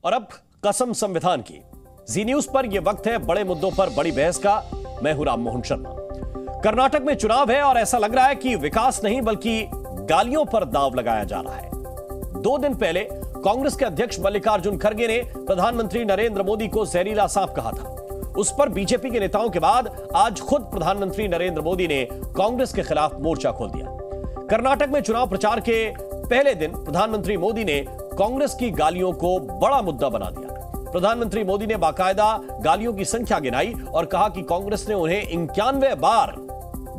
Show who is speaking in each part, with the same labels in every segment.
Speaker 1: और अब कसम संविधान की। जी न्यूज पर यह वक्त है बड़े मुद्दों पर बड़ी बहस का। मैं हूं राम मोहन शर्मा। कर्नाटक में चुनाव है और ऐसा लग रहा है कि विकास नहीं बल्कि गालियों पर दांव लगाया जा रहा है। 2 दिन पहले कांग्रेस के अध्यक्ष मल्लिकार्जुन खड़गे ने प्रधानमंत्री नरेंद्र मोदी को जहरीला सांप कहा था। उस पर बीजेपी के नेताओं के बाद आज खुद प्रधानमंत्री नरेंद्र मोदी ने कांग्रेस के खिलाफ मोर्चा खोल दिया। कर्नाटक में चुनाव प्रचार के पहले दिन प्रधानमंत्री मोदी ने कांग्रेस की गालियों को बड़ा मुद्दा बना दिया। प्रधानमंत्री मोदी ने बाकायदा गालियों की संख्या गिनाई और कहा कि कांग्रेस ने उन्हें 91 बार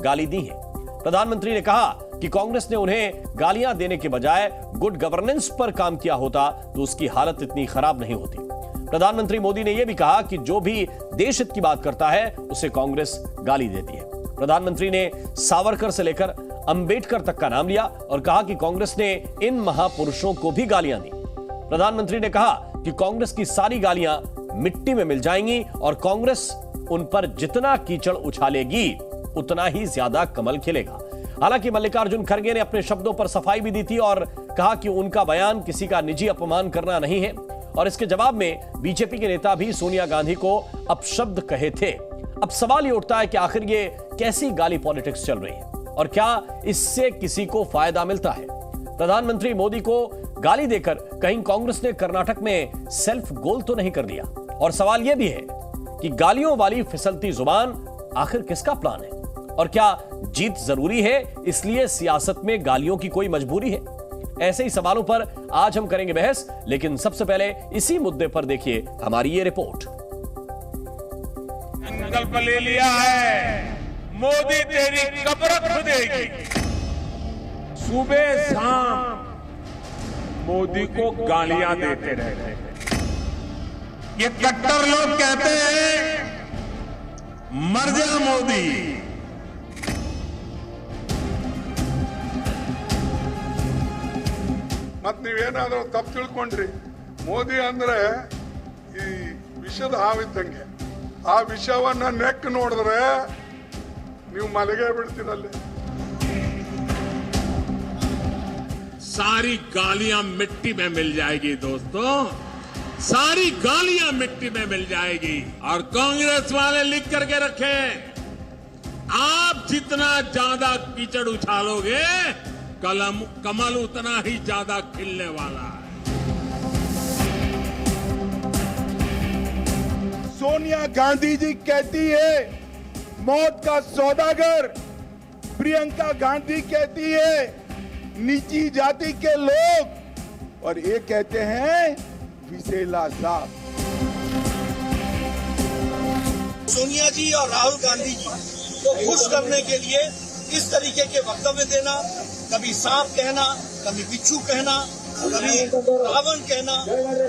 Speaker 1: गाली दी है। प्रधानमंत्री ने कहा कि कांग्रेस ने उन्हें गालियां देने के बजाय गुड गवर्नेंस पर काम किया होता तो उसकी हालत इतनी खराब नहीं होती। प्रधानमंत्री मोदी ने यह भी कहा कि जो भी देश हित की बात करता है उसे कांग्रेस गाली देती है। प्रधानमंत्री ने सावरकर से लेकर अंबेडकर तक का नाम लिया और कहा कि कांग्रेस ने इन महापुरुषों को भी गालियां दी। प्रधानमंत्री ने कहा कि कांग्रेस की सारी गालियां मिट्टी में मिल जाएंगी और कांग्रेस उन पर जितना कीचड़ उछालेगी उतना ही ज्यादा कमल खिलेगा। हालांकि मल्लिकार्जुन खड़गे ने अपने शब्दों पर सफाई भी दी थी और कहा कि उनका बयान किसी का निजी अपमान करना नहीं है और इसके जवाब में बीजेपी के नेता भी सोनिया गांधी को अपशब्द कहे थे। अब सवाल यह उठता है कि आखिर ये कैसी गाली पॉलिटिक्स चल रही है और क्या इससे किसी को फायदा मिलता है। प्रधानमंत्री मोदी को गाली देकर कहीं कांग्रेस ने कर्नाटक में सेल्फ गोल तो नहीं कर दिया। और सवाल यह भी है कि गालियों वाली फिसलती जुबान आखिर किसका प्लान है और क्या जीत जरूरी है इसलिए सियासत में गालियों की कोई मजबूरी है। ऐसे ही सवालों पर आज हम करेंगे बहस, लेकिन सबसे पहले इसी मुद्दे पर देखिए हमारी ये रिपोर्ट।
Speaker 2: संकल्प ले लिया है, मोदी तेरी कब्र खुदेगी। सुबह शाम मोदी को गालियां देते रहते हैं। ये कट्टर लोग कहते हैं मर जा मोदी।
Speaker 3: मत ನೀವೇನಾದರೂ ತಪ್ಪು ತಿಳ್ಕೊಂಡ್ರಿ ಮೋದಿ ಅಂದ್ರೆ ಈ ವಿಷದ ಹಾವಿದ್ದಂಗೆ ಆ ವಿಷವನ್ನ ನೆಕ್ ನೋಡಿದ್ರೆ ನೀವು ಮಲಗೇ ಬಿಡ್ತೀರಲ್ಲ।
Speaker 2: सारी गालियां मिट्टी में मिल जाएगी दोस्तों, सारी गालियां मिट्टी में मिल जाएगी। और कांग्रेस वाले लिख करके रखे, आप जितना ज्यादा कीचड़ उछालोगे कमल उतना ही ज्यादा खिलने वाला है।
Speaker 4: सोनिया गांधी जी कहती है मौत का सौदागर, प्रियंका गांधी कहती है नीची जाति के लोग और ये कहते हैं विशेला साहब।
Speaker 5: सोनिया जी और राहुल गांधी जी को खुश करने के लिए इस तरीके के वक्तव्य देना, कभी सांप कहना, कभी बिच्छू कहना, कभी रावण कहना,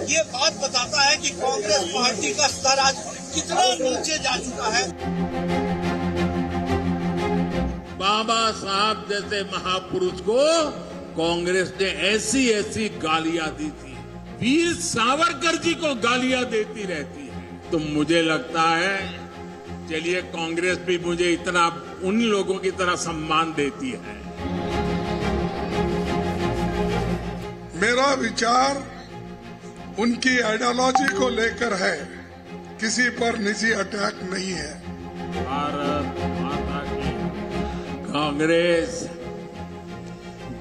Speaker 5: ये बात बताता है कि कांग्रेस पार्टी का स्तर आज कितना नीचे जा चुका है।
Speaker 2: बाबा साहब जैसे महापुरुष को कांग्रेस ने ऐसी ऐसी गालियां दी थी, वीर सावरकर जी को गालियां देती रहती है। तो मुझे लगता है चलिए कांग्रेस भी मुझे इतना उन लोगों की तरह सम्मान देती है।
Speaker 3: मेरा विचार उनकी आइडियोलॉजी को लेकर है, किसी पर निजी अटैक नहीं है।
Speaker 2: भारत माता की। कांग्रेस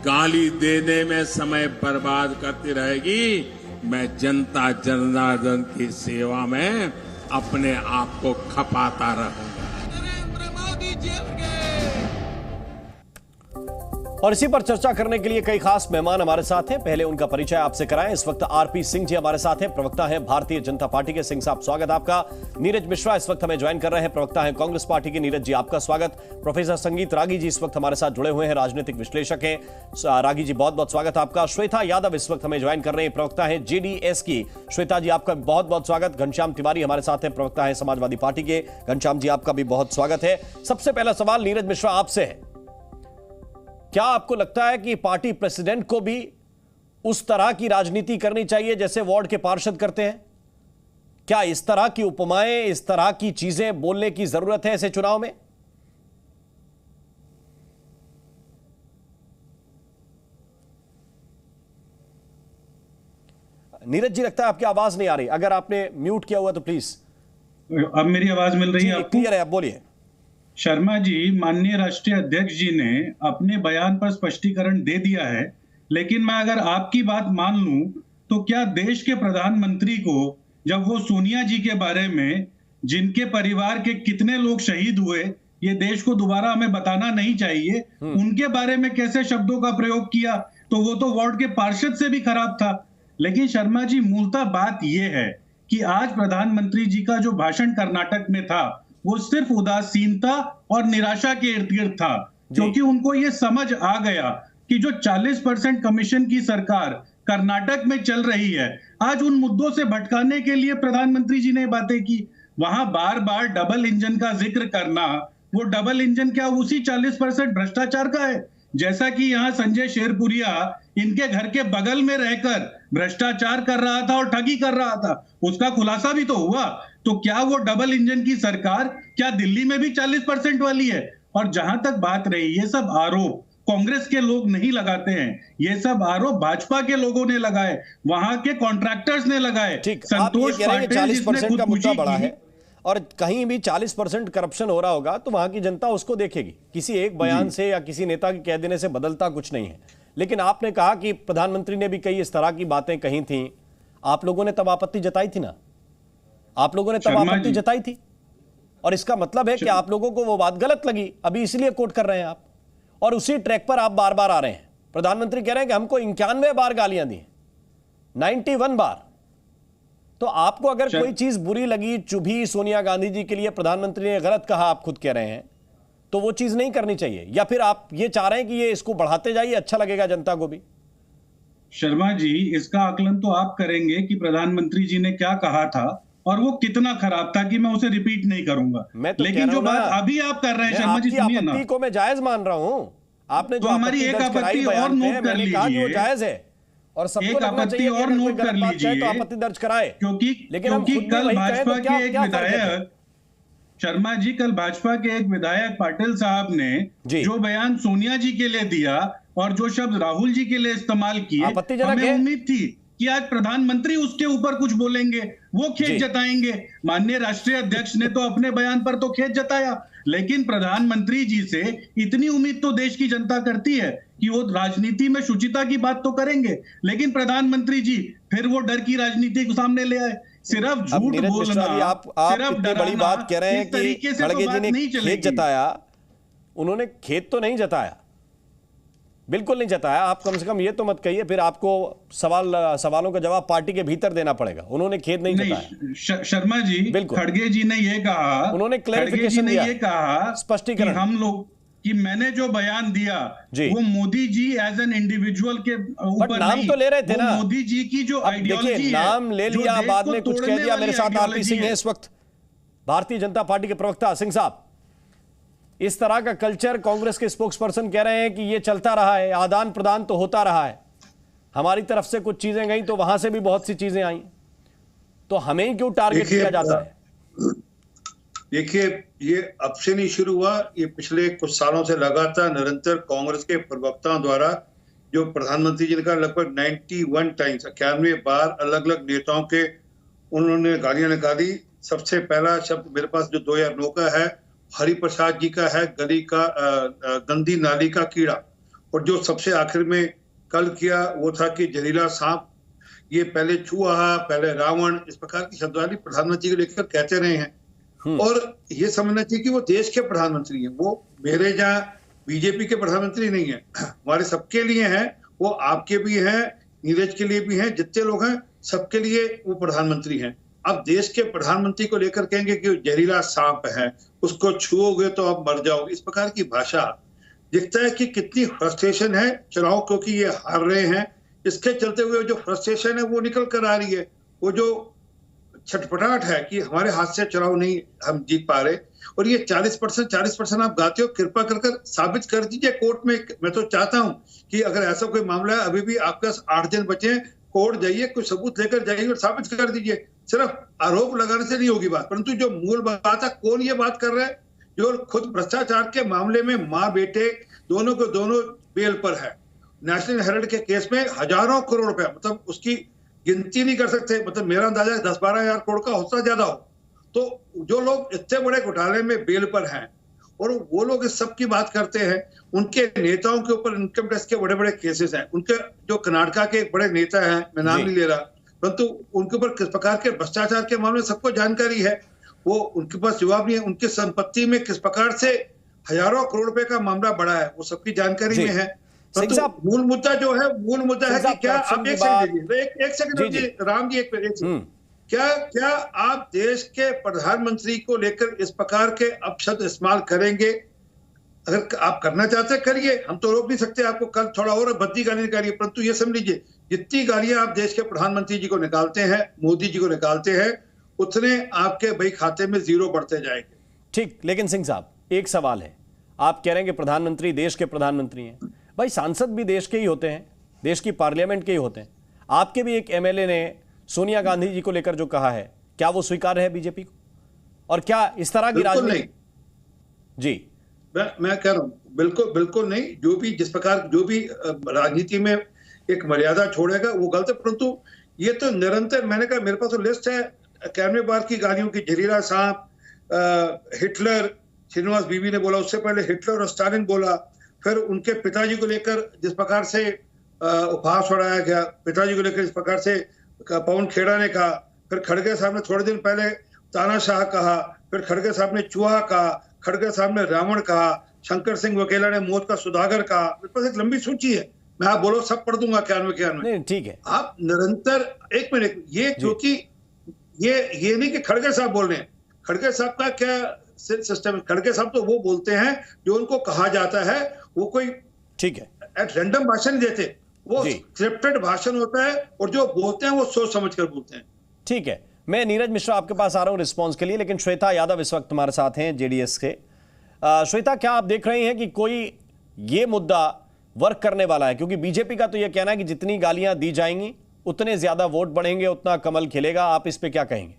Speaker 2: गाली देने में समय बर्बाद करती रहेगी, मैं जनता जनार्दन की सेवा में अपने आप को खपाता रहूंगा। नरेंद्र मोदी जेल गए।
Speaker 1: और इसी पर चर्चा करने के लिए कई खास मेहमान हमारे साथ हैं। पहले उनका परिचय आपसे कराएं। इस वक्त आरपी सिंह जी हमारे साथ हैं, प्रवक्ता हैं भारतीय जनता पार्टी के। सिंह साहब स्वागत आपका। नीरज मिश्रा इस वक्त हमें ज्वाइन कर रहे हैं, प्रवक्ता हैं कांग्रेस पार्टी के। नीरज जी आपका स्वागत। प्रोफेसर संगीत रागी जी इस वक्त हमारे साथ जुड़े हुए हैं, राजनीतिक विश्लेषक हैं। रागी जी बहुत बहुत स्वागत आपका। श्वेता यादव इस वक्त हमें ज्वाइन कर रहे हैं, प्रवक्ता हैं जेडीएस की। श्वेता जी आपका बहुत बहुत स्वागत। घनश्याम तिवारी हमारे साथ हैं, प्रवक्ता हैं समाजवादी पार्टी के। घनश्याम जी आपका भी बहुत स्वागत है। सबसे पहला सवाल नीरज मिश्रा आपसे है, क्या आपको लगता है कि पार्टी प्रेसिडेंट को भी उस तरह की राजनीति करनी चाहिए जैसे वार्ड के पार्षद करते हैं? क्या इस तरह की उपमाएं, इस तरह की चीजें बोलने की जरूरत है ऐसे चुनाव में? नीरज जी, लगता है आपकी आवाज नहीं आ रही, अगर आपने म्यूट किया हुआ तो प्लीज।
Speaker 6: अब मेरी आवाज मिल रही है आपको?
Speaker 1: क्लियर है, आप बोलिए।
Speaker 6: शर्मा जी, माननीय राष्ट्रीय अध्यक्ष जी ने अपने बयान पर स्पष्टीकरण दे दिया है, लेकिन मैं अगर आपकी बात मान लूं तो क्या देश के प्रधानमंत्री को जब वो सोनिया जी के बारे में, जिनके परिवार के कितने लोग शहीद हुए, ये देश को दोबारा हमें बताना नहीं चाहिए, उनके बारे में कैसे शब्दों का प्रयोग किया? तो वो तो वार्ड के पार्षद से भी खराब था। लेकिन शर्मा जी, मूलतः बात यह है कि आज प्रधानमंत्री जी का जो भाषण कर्नाटक में था वो सिर्फ उदासीनता और निराशा के इर्द गिर्द था, क्योंकि उनको ये समझ आ गया कि जो 40% कमीशन की सरकार कर्नाटक में चल रही है, आज उन मुद्दों से भटकाने के लिए प्रधानमंत्री जी ने बातें की। वहां बार बार डबल इंजन का जिक्र करना, वो डबल इंजन क्या उसी 40% भ्रष्टाचार का है? जैसा कि यहाँ संजय शेरपुरिया इनके घर के बगल में रहकर भ्रष्टाचार कर रहा था और ठगी कर रहा था, उसका खुलासा भी तो हुआ। तो क्या वो डबल इंजन की सरकार क्या दिल्ली में भी 40% वाली है? और जहां तक बात रही, ये सब आरोप कांग्रेस के लोग नहीं लगाते हैं, ये सब आरोप भाजपा के लोगों ने लगाए, वहां के कॉन्ट्रैक्टर्स ने लगाए।
Speaker 1: संतोष पाटिल 40% का मुद्दा बड़ा है और कहीं भी 40% करप्शन हो रहा होगा तो वहां की जनता उसको देखेगी। किसी एक बयान से या किसी नेता के कह देने से बदलता कुछ नहीं है। लेकिन आपने कहा कि प्रधानमंत्री ने भी कई इस तरह की बातें कही थी, आप लोगों ने तब आपत्ति जताई थी ना? आप लोगों ने तब आपत्ति जताई थी, और इसका मतलब है कि आप लोगों को वो बात गलत लगी, अभी इसलिए कोट कर रहे हैं आप, और उसी ट्रैक पर आप बार बार आ रहे हैं। प्रधानमंत्री कह रहे हैं कि हमको 91 बार गालियां दी, 91 बार। तो आपको अगर कोई चीज बुरी लगी, चुभी सोनिया गांधी जी के लिए, प्रधानमंत्री ने गलत कहा, आप खुद कह रहे हैं, तो वो चीज नहीं करनी चाहिए, या फिर आप ये चाह रहे हैं कि ये इसको बढ़ाते जाइए, अच्छा लगेगा जनता को भी?
Speaker 6: शर्मा जी, इसका आकलन तो आप करेंगे कि प्रधानमंत्री जी ने क्या कहा था और वो कितना खराब था, कि मैं उसे रिपीट नहीं करूंगा।
Speaker 1: तो
Speaker 6: लेकिन जो बात अभी आप कर रहे हैं शर्मा जी, सुनिए ना,
Speaker 1: आपत्ति को मैं जायज मान रहा हूं। आपने जो
Speaker 6: हमारी एक आपत्ति और नोट कर लीजिए,
Speaker 1: जायज है, और सबको
Speaker 6: एक आपत्ति और नोट कर लीजिए,
Speaker 1: तो आपत्ति दर्ज कराए,
Speaker 6: क्योंकि कल भाजपा के एक विधायक, शर्मा जी, कल भाजपा के एक विधायक पाटिल साहब ने जो बयान सोनिया जी के लिए दिया और जो शब्द राहुल जी के लिए इस्तेमाल किए, हमें उम्मीद थी कि आज प्रधानमंत्री उसके ऊपर कुछ बोलेंगे, वो खेद जताएंगे। माननीय राष्ट्रीय अध्यक्ष ने तो अपने बयान पर तो खेद जताया, लेकिन प्रधानमंत्री जी से इतनी उम्मीद तो देश की जनता करती है कि वो राजनीति में शुचिता की बात तो करेंगे। लेकिन प्रधानमंत्री जी फिर वो डर की राजनीति को सामने ले आए, सिर्फ झूठ बोलना,
Speaker 1: आप इतनी बड़ी बात कह रहे हैं कि खड़गे जी ने खेद जताया, उन्होंने खेद तो नहीं जताया, बिल्कुल नहीं जताया। आप कम से कम ये तो मत कहिए, फिर आपको सवालों का जवाब पार्टी के भीतर देना पड़ेगा। उन्होंने खेद नहीं जताया।
Speaker 6: शर्मा जी, खड़गे जी ने ये कहा,
Speaker 1: उन्होंने क्लैरिफिकेशन दिया,
Speaker 6: ये कहा
Speaker 1: स्पष्टीकरण,
Speaker 6: हम लोग कि मैंने जो बयान दिया वो Modi ji as an individual के ऊपर
Speaker 1: नाम
Speaker 6: नहीं,
Speaker 1: तो ले रहे थे ना,
Speaker 6: मोदी जी की जो आइडियोलॉजी है,
Speaker 1: नाम ले लिया, बाद में कुछ कह दिया। मेरे साथ आरपी सिंह है इस वक्त, भारतीय जनता पार्टी के प्रवक्ता। सिंह साहब, इस तरह का कल्चर कांग्रेस के स्पोक्सपर्सन कह रहे हैं कि ये चलता रहा है, आदान प्रदान तो होता रहा है, हमारी तरफ से कुछ चीजें गई तो वहां से भी बहुत सी चीजें आई, तो हमें ही क्यों टारगेट किया जाता है?
Speaker 7: देखिए, ये अब से नहीं शुरू हुआ, ये पिछले कुछ सालों से लगातार निरंतर कांग्रेस के प्रवक्ताओं द्वारा, जो प्रधानमंत्री जी ने कहा लगभग 91 टाइम्स, 91 बार अलग अलग नेताओं के उन्होंने गालियां निकाली। सबसे पहला शब्द मेरे पास जो 2009 का है, हरिप्रसाद जी का है, गली का गंदी नाली का कीड़ा, और जो सबसे आखिर में कल किया वो था कि जहरीला सांप, ये पहले चूहा, पहले रावण, इस प्रकार की शब्दावली प्रधानमंत्री को लेकर कहते रहे हैं। और ये समझना चाहिए कि वो देश के प्रधानमंत्री हैं, वो मेरे जहाँ बीजेपी के प्रधानमंत्री नहीं है, हमारे सबके लिए हैं, वो आपके भी हैं, नीरज के लिए भी हैं, जितने लोग हैं सबके लिए वो प्रधानमंत्री हैं। अब देश के प्रधानमंत्री को लेकर कहेंगे कि जहरीला सांप है, उसको छुओगे तो आप मर जाओगे, इस प्रकार की भाषा दिखता है कि कितनी फ्रस्ट्रेशन है चुनाव, क्योंकि ये हार रहे हैं, इसके चलते हुए जो फ्रस्ट्रेशन है वो निकल कर आ रही है, वो जो छटपटाहट है कि हमारे हाथ से चुनाव नहीं हम जीत पा रहे। और ये 40% आप गाते हो, कृपा कर साबित कर दीजिए कोर्ट में। मैं तो चाहता हूं कि अगर ऐसा कोई मामला है, अभी भी आपके पास 8 दिन बचे हैं, कोर्ट जाइए, कुछ सबूत लेकर जाइए और साबित कर दीजिए। सिर्फ आरोप लगाने से नहीं होगी बात, परंतु जो मूल बात है, कौन ये बात कर रहा है, जो खुद भ्रष्टाचार के मामले में माँ बेटे दोनों को दोनों बेल पर है। नेशनल हेराल्ड के केस में हजारों करोड़ रुपया, मतलब उसकी गिनती नहीं कर सकते। मतलब मेरा अंदाजा 10-12 हजार करोड़ का होता ज्यादा हो। तो जो लोग इतने बड़े घोटाले में बेल पर हैं और वो लोग इस सब की बात करते हैं, उनके नेताओं के ऊपर इनकम टैक्स के बड़े बड़े केसेस हैं। उनके जो कर्नाटका के बड़े नेता हैं, मैं नाम नहीं ले रहा, परंतु उनके ऊपर किस प्रकार के भ्रष्टाचार के मामले में सबको जानकारी है। वो उनके पास जवाब नहीं है। उनकी संपत्ति में किस प्रकार से हजारों करोड़ रुपए का मामला बढ़ा है, वो सबकी जानकारी में है। मूल मुद्दा जो है, मूल मुद्दा है कि क्या आप एक सेकंड राम जी, एक मिनट, क्या आप देश के प्रधानमंत्री को लेकर इस प्रकार के अपशब्द इस्तेमाल करेंगे? अगर आप करना चाहते हैं करिए, हम तो रोक नहीं सकते आपको। कल थोड़ा और भद्दी गाली निकालिए, परंतु ये समझ लीजिए जितनी गालियां आप देश के प्रधानमंत्री जी को निकालते हैं, मोदी जी को निकालते हैं, उतने आपके भाई खाते में जीरो बढ़ते जाएंगे।
Speaker 1: ठीक, लेकिन सिंह साहब एक सवाल है, आप कह रहे हैं कि प्रधानमंत्री देश के प्रधानमंत्री हैं, भाई सांसद भी देश के ही होते हैं, देश की पार्लियामेंट के ही होते हैं। आपके भी एक एमएलए ने सोनिया गांधी जी को लेकर जो कहा है, क्या वो स्वीकार्य है बीजेपी को? और क्या इस तरह की राजनीति? जी
Speaker 7: मैं कह रहा हूं बिल्कुल नहीं। जो भी जिस प्रकार जो भी राजनीति में एक मर्यादा छोड़ेगा वो गलत है। परंतु ये तो निरंतर, मैंने कहा मेरे पास तो लिस्ट है 91 बार की गालियों की। जहीरा साहब, हिटलर, श्रीनिवास बीवी ने बोला, उससे पहले हिटलर और स्टालिन बोला, फिर उनके पिताजी को लेकर जिस प्रकार से उपहास उड़ाया गया, पिताजी को लेकर इस प्रकार से पवन खेड़ा ने कहा, फिर खड़गे साहब ने थोड़े दिन पहले तानाशाह कहा, फिर खड़गे साहब ने चूहा कहा, खड़गे साहब ने रावण कहा, शंकर सिंह वकेला ने मौत का सुधागर कहा। मेरे पास एक लंबी सूची है, मैं आप बोलो सब पढ़ दूंगा 91।
Speaker 1: ठीक है,
Speaker 7: आप निरंतर एक मिनट, ये क्योंकि ये नहीं कि खड़गे साहब बोल रहे हैं। खड़गे साहब का क्या सिस्टम है? खड़गे साहब तो वो बोलते हैं जो उनको कहा जाता है, वो कोई
Speaker 1: ठीक है
Speaker 7: एट रैंडम भाषण देते, वो स्क्रिप्टेड भाषण होता है और जो बोलते हैं वो सोच समझ कर बोलते हैं।
Speaker 1: ठीक है, मैं नीरज मिश्रा आपके पास आ रहा हूं रिस्पांस के लिए, लेकिन श्वेता यादव इस वक्त हमारे साथ हैं जेडीएस के। श्वेता, क्या आप देख रहे हैं कि कोई ये मुद्दा वर्क करने वाला है? क्योंकि बीजेपी का तो यह कहना है कि जितनी गालियां दी जाएंगी उतने ज्यादा वोट बढ़ेंगे, उतना कमल खिलेगा। आप इस पे क्या कहेंगे?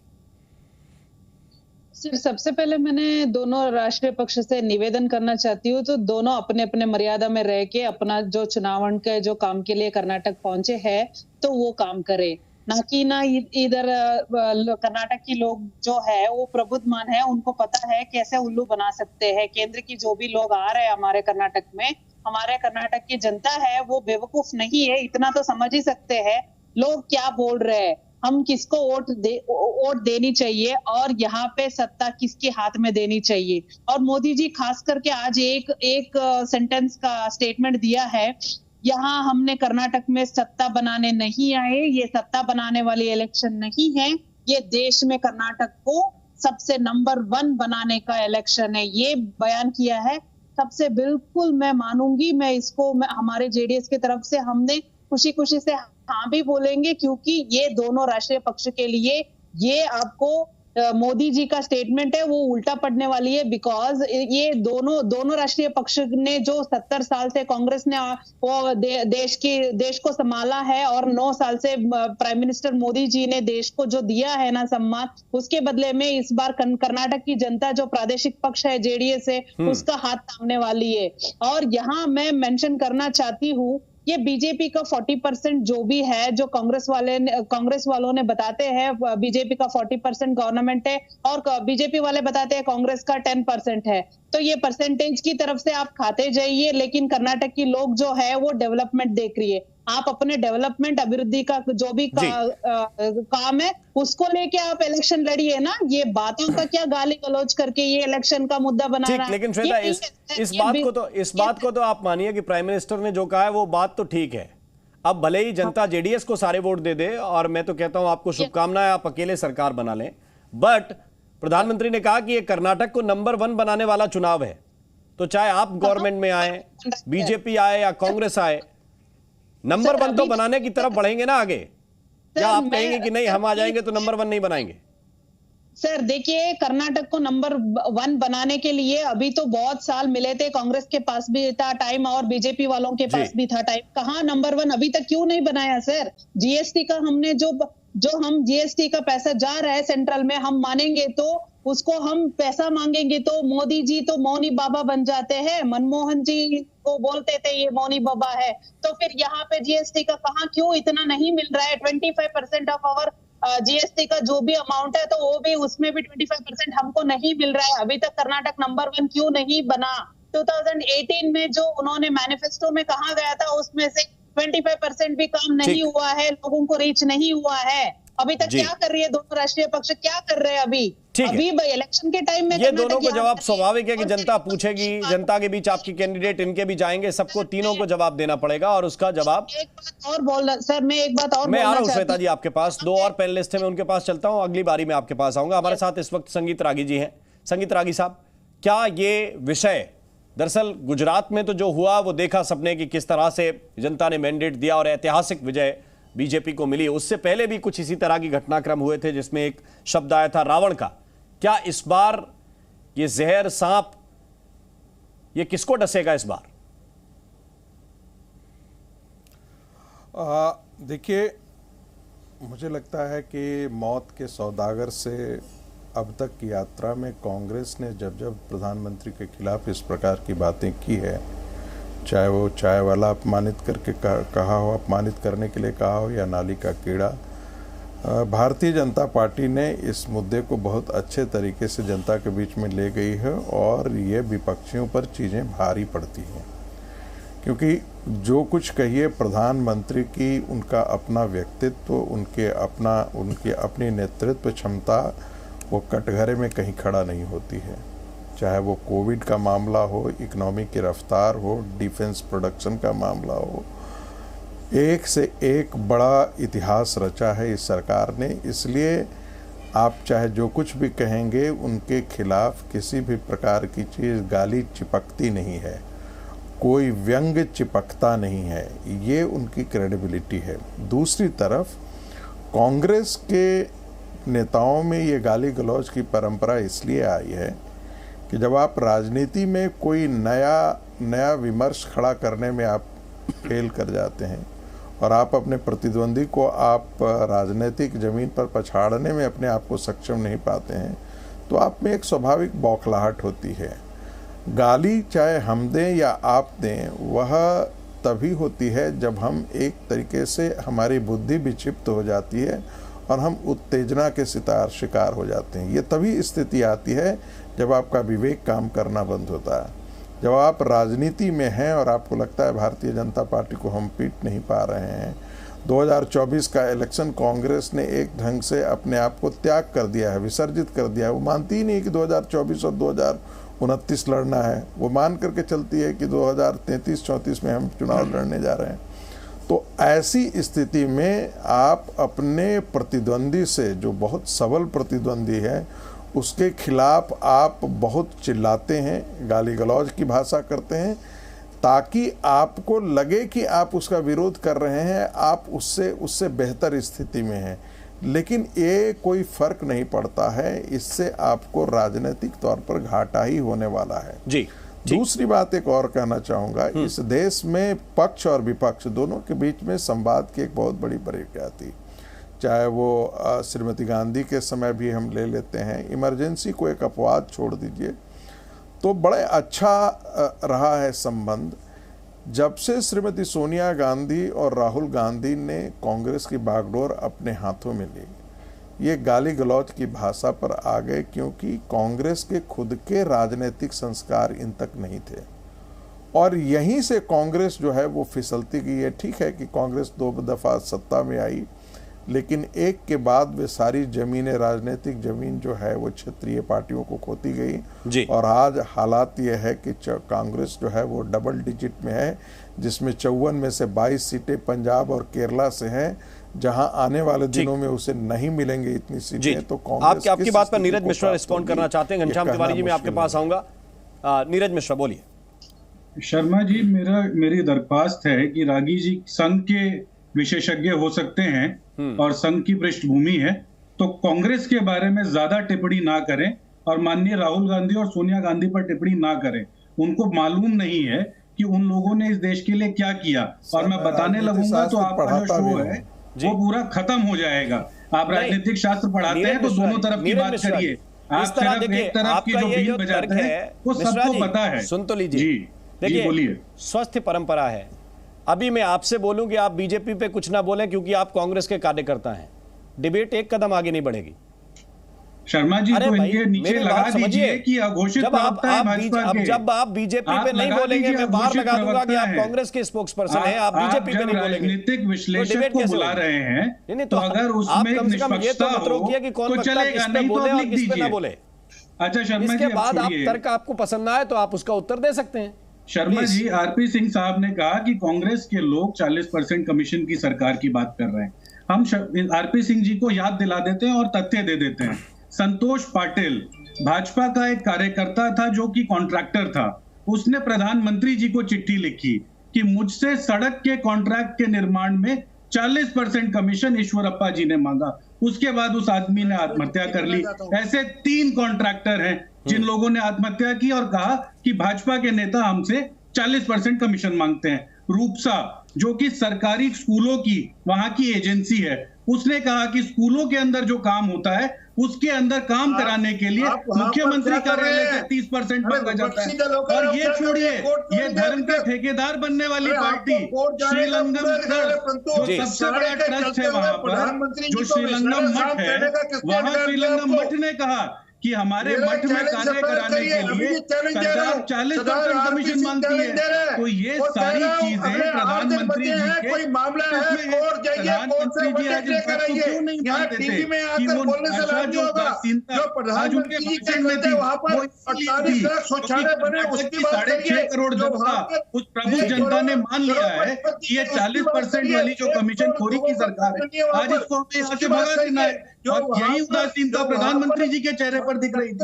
Speaker 8: सबसे पहले मैंने दोनों राष्ट्रीय पक्ष से निवेदन करना चाहती हूँ, तो दोनों अपने अपने मर्यादा में रह के अपना जो चुनाव के जो काम के लिए कर्नाटक पहुंचे हैं तो वो काम करे, ना कि इधर कर्नाटक की लोग जो है वो प्रबुद्धमान है, उनको पता है कैसे उल्लू बना सकते हैं। केंद्र की जो भी लोग आ रहे हैं हमारे कर्नाटक में, हमारे कर्नाटक की जनता है वो बेवकूफ नहीं है, इतना तो समझ ही सकते हैं लोग क्या बोल रहे हैं, हम किसको वोट देनी चाहिए और यहाँ पे सत्ता किसके हाथ में देनी चाहिए। और मोदी जी खास करके आज एक सेंटेंस का स्टेटमेंट दिया है, यहाँ हमने कर्नाटक में सत्ता बनाने नहीं आए, ये सत्ता बनाने वाली इलेक्शन नहीं है, ये देश में कर्नाटक को सबसे नंबर 1 बनाने का इलेक्शन है, ये बयान किया है। सबसे बिल्कुल मैं मानूंगी, मैं इसको हमारे जेडीएस की तरफ से हमने खुशी से हाँ भी बोलेंगे, क्योंकि ये दोनों राष्ट्रीय पक्ष के लिए ये आपको मोदी जी का स्टेटमेंट है वो उल्टा पड़ने वाली है। बिकॉज ये दोनों राष्ट्रीय पक्ष ने जो 70 साल से कांग्रेस ने वो देश को संभाला है और 9 साल से प्राइम मिनिस्टर मोदी जी ने देश को जो दिया है ना सम्मान, उसके बदले में इस बार कर्नाटक की जनता जो प्रादेशिक पक्ष है जेडीएस है उसका हाथ थामने वाली है। और यहाँ मैं मेंशन करना चाहती हूँ, ये बीजेपी का 40% जो भी है, जो कांग्रेस वालों ने बताते हैं बीजेपी का 40% गवर्नमेंट है और बीजेपी वाले बताते हैं कांग्रेस का 10% है, तो ये परसेंटेज की तरफ से आप खाते जाइए, लेकिन कर्नाटक की लोग जो है वो डेवलपमेंट देख रही है। आप अपने डेवलपमेंट अभिवृद्धि का जो भी काम है उसको लेके आप इलेक्शन लड़िए ना, ये बातों का क्या गाली गलौज करके ये इलेक्शन का मुद्दा बना रहा है।
Speaker 1: लेकिन श्वेता इस बात को तो आप मानिए कि प्राइम मिनिस्टर ने जो कहा है वो बात तो ठीक है। अब भले ही जनता जेडीएस को सारे वोट दे दे, और मैं तो कहता हूं आपको शुभकामनाएं, आप अकेले सरकार बना लें, बट प्रधानमंत्री ने कहा कि ये कर्नाटक को नंबर 1 बनाने वाला चुनाव है, तो चाहे आप गवर्नमेंट में आए, बीजेपी आए या कांग्रेस आए, नंबर 1 तो बनाने की तरफ बढ़ेंगे ना आगे। क्या आप कहेंगे कि नहीं हम आ जाएंगे तो नंबर 1 नहीं बनाएंगे?
Speaker 8: सर देखिए, कर्नाटक को नंबर 1 बनाने के लिए अभी तो बहुत साल मिले थे, कांग्रेस के पास भी था टाइम और बीजेपी वालों के पास भी था टाइम, कहां नंबर 1 अभी तक क्यों नहीं बनाया सर? जीएसटी का हमने जो जो हम जीएसटी का पैसा जा रहा है सेंट्रल में, हम मानेंगे तो उसको, हम पैसा मांगेंगे तो मोदी जी तो मौनी बाबा बन जाते हैं। मनमोहन जी को बोलते थे ये मौनी बाबा है, तो फिर यहाँ पे जीएसटी का कहाँ क्यों इतना नहीं मिल रहा है? 25% ऑफ आवर जीएसटी का जो भी अमाउंट है, तो वो भी, उसमें भी 25% हमको नहीं मिल रहा है। अभी तक कर्नाटक नंबर 1 क्यों नहीं बना? 2018 में जो उन्होंने मैनिफेस्टो में कहा गया था, उसमें से 25% भी काम नहीं हुआ है, लोगों को रीच नहीं हुआ है। अभी तक क्या कर रही है दोनों राष्ट्रीय पक्ष, क्या कर रहे हैं अभी? अभी इलेक्शन के टाइम में
Speaker 1: ये दोनों को जवाब स्वाभाविक है कि जनता पूछेगी, जनता के बीच आपकी कैंडिडेट, इनके भी जाएंगे, सबको तीनों को जवाब देना पड़ेगा और उसका जवाब।
Speaker 8: एक बात और बोल सर, मैं एक बात और,
Speaker 1: मैं आ रहा हूं श्वेता जी आपके पास, 2 और पैनलिस्ट हैं, मैं उनके पास चलता हूं, अगली बारी में आपके पास आऊंगा। हमारे साथ इस वक्त संगीत रागी जी हैं। संगीत रागी साहब, क्या ये विषय, दरअसल गुजरात में तो जो हुआ वो देखा सबने कि किस तरह से जनता ने मैंडेट दिया और ऐतिहासिक विजय बीजेपी को मिली। उससे पहले भी कुछ इसी तरह की घटनाक्रम हुए थे जिसमें एक शब्द आया था रावण का। क्या इस बार ये जहर सांप, ये किसको डसेगा इस बार?
Speaker 9: देखिए, मुझे लगता है कि मौत के सौदागर से अब तक की यात्रा में कांग्रेस ने जब जब प्रधानमंत्री के खिलाफ इस प्रकार की बातें की है, चाहे वो चाय वाला अपमानित करके कहा हो, अपमानित करने के लिए कहा हो, या नाली का कीड़ा, भारतीय जनता पार्टी ने इस मुद्दे को बहुत अच्छे तरीके से जनता के बीच में ले गई है और ये विपक्षियों पर चीज़ें भारी पड़ती हैं। क्योंकि जो कुछ कहिए प्रधानमंत्री की, उनका अपना व्यक्तित्व, उनकी अपनी नेतृत्व क्षमता वो कटघरे में कहीं खड़ा नहीं होती है। चाहे वो कोविड का मामला हो, इकोनॉमी की रफ्तार हो, डिफेंस प्रोडक्शन का मामला हो, एक से एक बड़ा इतिहास रचा है इस सरकार ने। इसलिए आप चाहे जो कुछ भी कहेंगे, उनके खिलाफ किसी भी प्रकार की चीज़, गाली चिपकती नहीं है, कोई व्यंग चिपकता नहीं है। ये उनकी क्रेडिबिलिटी है। दूसरी तरफ कांग्रेस के नेताओं में ये गाली गलौज की परंपरा इसलिए आई है कि जब आप राजनीति में कोई नया विमर्श खड़ा करने में आप फेल कर जाते हैं और आप अपने प्रतिद्वंदी को आप राजनीतिक जमीन पर पछाड़ने में अपने आप को सक्षम नहीं पाते हैं, तो आप में एक स्वाभाविक बौखलाहट होती है। गाली चाहे हम दें या आप दें, वह तभी होती है जब हम एक तरीके से, हमारी बुद्धि विक्षिप्त हो जाती है और हम उत्तेजना के शिकार हो जाते हैं। ये तभी स्थिति आती है जब आपका विवेक काम करना बंद होता है। जब आप राजनीति में हैं और आपको लगता है भारतीय जनता पार्टी को हम पीट नहीं पा रहे हैं। 2024 का इलेक्शन कांग्रेस ने एक ढंग से अपने आप को त्याग कर दिया है, विसर्जित कर दिया है। वो मानती ही नहीं कि 2024 और 2029 लड़ना है। वो मान करके चलती है कि 2033-34 में हम चुनाव लड़ने जा रहे हैं। तो ऐसी स्थिति में आप अपने प्रतिद्वंदी से, जो बहुत सबल प्रतिद्वंदी है, उसके खिलाफ आप बहुत चिल्लाते हैं, गाली गलौज की भाषा करते हैं, ताकि आपको लगे कि आप उसका विरोध कर रहे हैं, आप उससे बेहतर स्थिति में हैं। लेकिन ये कोई फर्क नहीं पड़ता है, इससे आपको राजनीतिक तौर पर घाटा ही होने वाला है। जी। दूसरी बात एक और कहना चाहूँगा, इस देश में पक्ष और विपक्ष दोनों के बीच में संवाद की एक बहुत बड़ी प्रक्रिया थी। चाहे वो श्रीमती गांधी के समय भी हम ले लेते हैं, इमरजेंसी को एक अपवाद छोड़ दीजिए, तो बड़े अच्छा रहा है संबंध। जब से श्रीमती सोनिया गांधी और राहुल गांधी ने कांग्रेस की बागडोर अपने हाथों में ली, ये गाली गलौज की भाषा पर आ गए, क्योंकि कांग्रेस के खुद के राजनीतिक संस्कार इन तक नहीं थे और यहीं से कांग्रेस जो है वो फिसलती गई है। ठीक है कि कांग्रेस 2 दफ़ा सत्ता में आई, लेकिन एक के बाद वे सारी जमीनें, राजनीतिक जमीन जो है वो क्षेत्रीय पार्टियों को खोती गई और आज हालात ये है कि कांग्रेस जो है वो डबल डिजिट में है, जिसमें 54 में से 22 सीटें पंजाब और केरला से हैं, जहां आने वाले दिनों में उसे नहीं मिलेंगे इतनी सीटें। तो कांग्रेस
Speaker 1: आपकी बात पर नीरज मिश्रा रिस्पॉन्ड करना चाहते हैं। घनश्याम तिवारी जी, मैं आपके पास आऊंगा। नीरज मिश्रा बोलिए।
Speaker 6: शर्मा जी, मेरी दरख्वास्त है कि रागी जी संघ के विशेषज्ञ हो सकते हैं और संघ की पृष्ठभूमि है, तो कांग्रेस के बारे में ज्यादा टिप्पणी ना करें और माननीय राहुल गांधी और सोनिया गांधी पर टिप्पणी ना करें। उनको मालूम नहीं है कि उन लोगों ने इस देश के लिए क्या किया, और मैं बताने लगूंगा तो आपका जो शो है वो पूरा खत्म हो जाएगा। आप राजनीतिक शास्त्र पढ़ाते हैं तो दोनों तरफ की बात करिए। आप सिर्फ एक तरफ की जो बीन बजाते हैं वो सबको पता है।
Speaker 1: सुन तो लीजिए
Speaker 6: जी,
Speaker 1: देखिए
Speaker 6: बोलिए।
Speaker 1: स्वस्थ परंपरा है, अभी मैं आपसे बोलूं कि आप बीजेपी पे कुछ ना बोलें क्योंकि आप कांग्रेस के कार्यकर्ता हैं, डिबेट एक कदम आगे नहीं बढ़ेगी।
Speaker 6: शर्मा जी तो इनके नीचे लगा दीजिए कि अघोषित प्रवक्ता है भाजपा के।
Speaker 1: जब आप बीजेपी पे नहीं बोलेंगे मैं बाहर लगा दूंगा कि आप कांग्रेस के स्पोक्सपर्सन हैं, आप बीजेपी पे नहीं बोलेंगे।
Speaker 6: राजनीतिक विश्लेषक को बुला रहे हैं तो अगर उसमें निष्पक्षता हो तो चलेगा, नहीं तो आप लिख दीजिए। अच्छा शर्मा जी,
Speaker 1: इसके बाद आप तर्क आपको पसंद ना आए तो आप उसका उत्तर दे सकते हैं।
Speaker 6: शर्मा जी, आरपी सिंह साहब ने कहा कि कांग्रेस के लोग 40% कमीशन की सरकार की बात कर रहे हैं। हम आरपी सिंह जी को याद दिला देते हैं और तथ्य दे देते हैं। संतोष पाटिल भाजपा का एक कार्यकर्ता था जो कि कॉन्ट्रैक्टर था, उसने प्रधानमंत्री जी को चिट्ठी लिखी कि मुझसे सड़क के कॉन्ट्रैक्ट के निर्माण में 40% कमीशन ईश्वरप्पा जी ने मांगा। उसके बाद उस आदमी ने आत्महत्या कर ली। ऐसे 3 कॉन्ट्रैक्टर हैं जिन लोगों ने आत्महत्या की और कहा कि भाजपा के नेता हमसे 40% कमीशन मांगते हैं। रूपसा जो कि सरकारी स्कूलों की वहां की एजेंसी है, उसने कहा कि स्कूलों के अंदर जो काम होता है उसके अंदर काम कराने के लिए मुख्यमंत्री कार्यालय से 30% मांगा जाता है। और ये छोड़िए, ये धर्म के ठेकेदार बनने वाली पार्टी श्रीलंगम ट्रस्ट, जो सबसे बड़ा ट्रस्ट है वहां पर, जो श्रीलंगम मठ है, वहां श्रीलंगम मठ ने कहा कि हमारे मठ में कार्य कराने के लिए सरकार 40% कमीशन मांगती है। तो ये सारी चीजें प्रधानमंत्री जी के प्रधानमंत्री जी आज इस बात को क्यों नहीं मानते थे कि वो आशा जो उदासीनता आज उनके बजट में थी वो इसलिए थी 6.5 करोड़ जनता, उस प्रबुद्ध जनता ने मान लिया है कि ये 40% वाली जो कमीशन खोरी की सरकार है, आज इसको हमें यहाँ से भगा देना है। और यही उदासीनता प्रधानमंत्री जी के चेहरे पर दिख रही थी।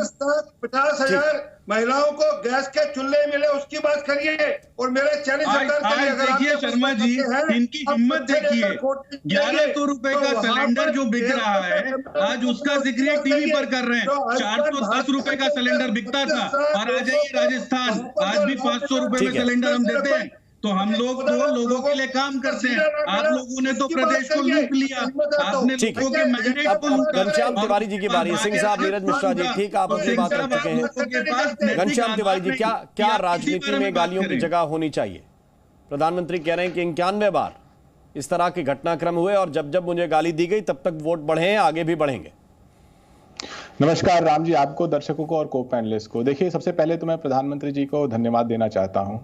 Speaker 7: 50,000 महिलाओं को गैस के चूल्हे मिले उसकी बात करिए और मेरे चैनल
Speaker 6: आज देखिए शर्मा जी, इनकी हिम्मत देखिए, 1100 रुपए का सिलेंडर जो बिक रहा है आज उसका जिक्र टीवी पर कर रहे हैं। 410 रुपए का सिलेंडर बिकता था और आ जाइए राजस्थान, आज भी 500 रुपए में सिलेंडर हम देते हैं। तो हम लोग तो लोगों के लिए काम करते हैं, आप लोगों ने तो प्रदेश को लूट लिया, आपने लोगों के मैंडेट को लूटा।
Speaker 1: घनश्याम तिवारी जी की बारी, सिंह साहब, नीरज मिश्रा जी, ठीक आप अपनी बात रख चुके हैं। घनश्याम तिवारी जी, क्या राजनीति में गालियों की जगह होनी चाहिए? प्रधानमंत्री कह रहे हैं कि 91 बार इस तरह के घटनाक्रम हुए और जब जब मुझे गाली दी गई तब तक वोट बढ़े हैं, आगे भी बढ़ेंगे।
Speaker 10: नमस्कार राम जी, आपको, दर्शकों को और को पैनलिस्ट को। देखिए, सबसे पहले तो मैं प्रधानमंत्री जी को धन्यवाद देना चाहता हूं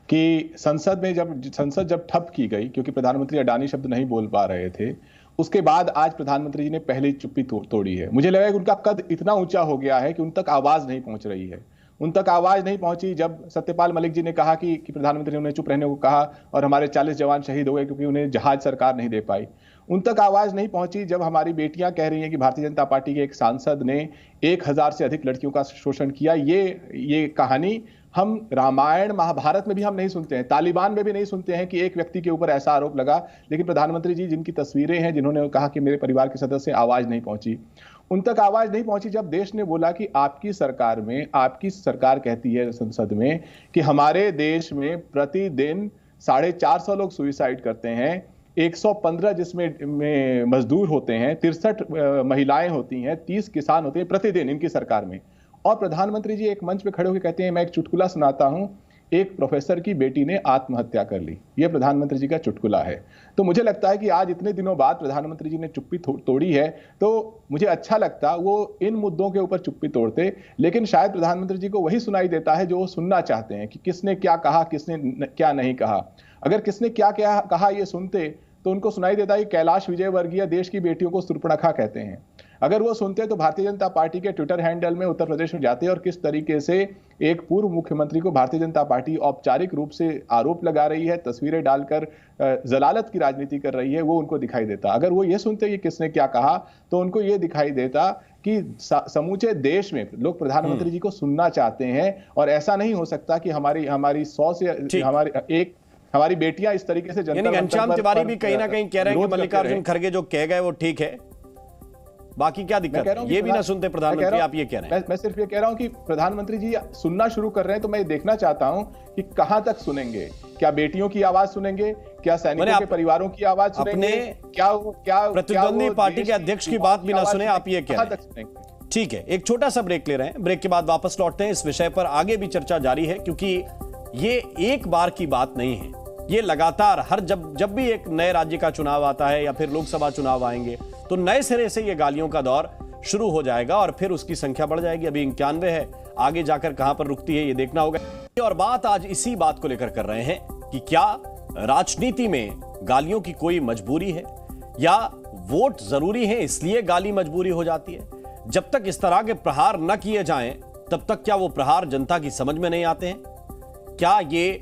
Speaker 10: कि संसद जब ठप की गई क्योंकि प्रधानमंत्री अडानी शब्द नहीं बोल पा रहे थे, उसके बाद आज प्रधानमंत्री जी ने पहली चुप्पी तोड़ी है। मुझे लगा कि उनका कद इतना ऊंचा हो गया है कि उन तक आवाज नहीं पहुंच रही है। उन तक आवाज नहीं पहुंची जब सत्यपाल मलिक जी ने कहा कि प्रधानमंत्री ने उन्हें चुप रहने को कहा और हमारे 40 जवान शहीद हो गए क्योंकि उन्हें जहाज सरकार नहीं दे पाई। उन तक आवाज नहीं पहुंची जब हमारी बेटियां कह रही हैं कि भारतीय जनता पार्टी के एक सांसद ने 1000 से अधिक लड़कियों का शोषण किया। ये कहानी हम रामायण महाभारत में भी हम नहीं सुनते हैं, तालिबान में भी नहीं सुनते हैं कि एक व्यक्ति के ऊपर ऐसा आरोप लगा। लेकिन प्रधानमंत्री जी जिनकी तस्वीरें हैं, जिन्होंने कहा कि मेरे परिवार के सदस्य, आवाज नहीं पहुंची, उन तक आवाज नहीं पहुंची जब देश ने बोला कि आपकी सरकार कहती है संसद में कि हमारे देश में प्रतिदिन 450 लोग सुसाइड करते हैं, 115 जिसमें मजदूर होते हैं, 63 महिलाएं होती हैं, 30 किसान होते हैं प्रतिदिन इनकी सरकार में। और प्रधानमंत्री जी एक मंच पे खड़े होकर कहते हैं, मैं एक चुटकुला सुनाता हूं, एक प्रोफेसर की बेटी ने आत्महत्या कर ली। यह प्रधानमंत्री जी का चुटकुला है। तो मुझे लगता है कि आज इतने दिनों बाद प्रधानमंत्री जी ने चुप्पी तोड़ी है, तो मुझे अच्छा लगता वो इन मुद्दों के ऊपर चुप्पी तोड़ते। लेकिन शायद प्रधानमंत्री जी को वही सुनाई देता है जो वो सुनना चाहते हैं कि किसने क्या कहा, किसने क्या नहीं कहा। अगर किसने क्या क्या कहा ये सुनते तो उनको सुनाई देता है कि कैलाश विजयवर्गीय देश की बेटियों को सुर्पणखा कहते हैं। अगर वो सुनते तो भारतीय जनता पार्टी के ट्विटर हैंडल में उत्तर प्रदेश में जाते और किस तरीके से एक पूर्व मुख्यमंत्री को भारतीय जनता पार्टी औपचारिक रूप से आरोप लगा रही है, तस्वीरें डालकर जलालत की राजनीति कर रही है, वो उनको दिखाई देता। अगर वो ये सुनते कि किसने क्या कहा तो उनको ये दिखाई देता कि समूचे देश में लोग प्रधानमंत्री जी को सुनना चाहते हैं। और ऐसा नहीं हो सकता कि हमारी 100 से हमारी बेटियां इस तरीके से
Speaker 1: घनश्याम तिवारी भी कहीं ना कहीं कह रहे हैं कि मल्लिकार्जुन खड़गे जो कह गए वो ठीक है, बाकी क्या दिक्कत है? ये भी ना सुनते प्रधानमंत्री, आप ये कह रहे हैं।
Speaker 10: मैं सिर्फ ये कह रहा हूं कि प्रधानमंत्री जी सुनना शुरू कर रहे हैं, तो मैं देखना चाहता हूं कि कहां तक सुनेंगे। क्या बेटियों की आवाज सुनेंगे, क्या सैनिकों के परिवारों की आवाज सुनेंगे? क्या
Speaker 1: प्रतिद्वंदी पार्टी के अध्यक्ष की बात भी ना सुने, आप ये कह रहे हैं? ठीक है, एक छोटा सा ब्रेक ले रहे हैं, ब्रेक के बाद वापस लौटते हैं। इस विषय पर आगे भी चर्चा जारी है, क्योंकि ये एक बार की बात नहीं है, ये लगातार हर जब भी एक नए राज्य का चुनाव आता है या फिर लोकसभा चुनाव आएंगे तो नए सिरे से ये गालियों का दौर शुरू हो जाएगा और फिर उसकी संख्या बढ़ जाएगी। अभी 91 है, आगे जाकर कहां पर रुकती है ये देखना होगा। और बात आज इसी बात को लेकर कर रहे हैं कि क्या राजनीति में गालियों की कोई मजबूरी है या वोट जरूरी है इसलिए गाली मजबूरी हो जाती है। जब तक इस तरह के प्रहार न किए जाएं तब तक क्या वो प्रहार जनता की समझ में नहीं आते हैं? क्या ये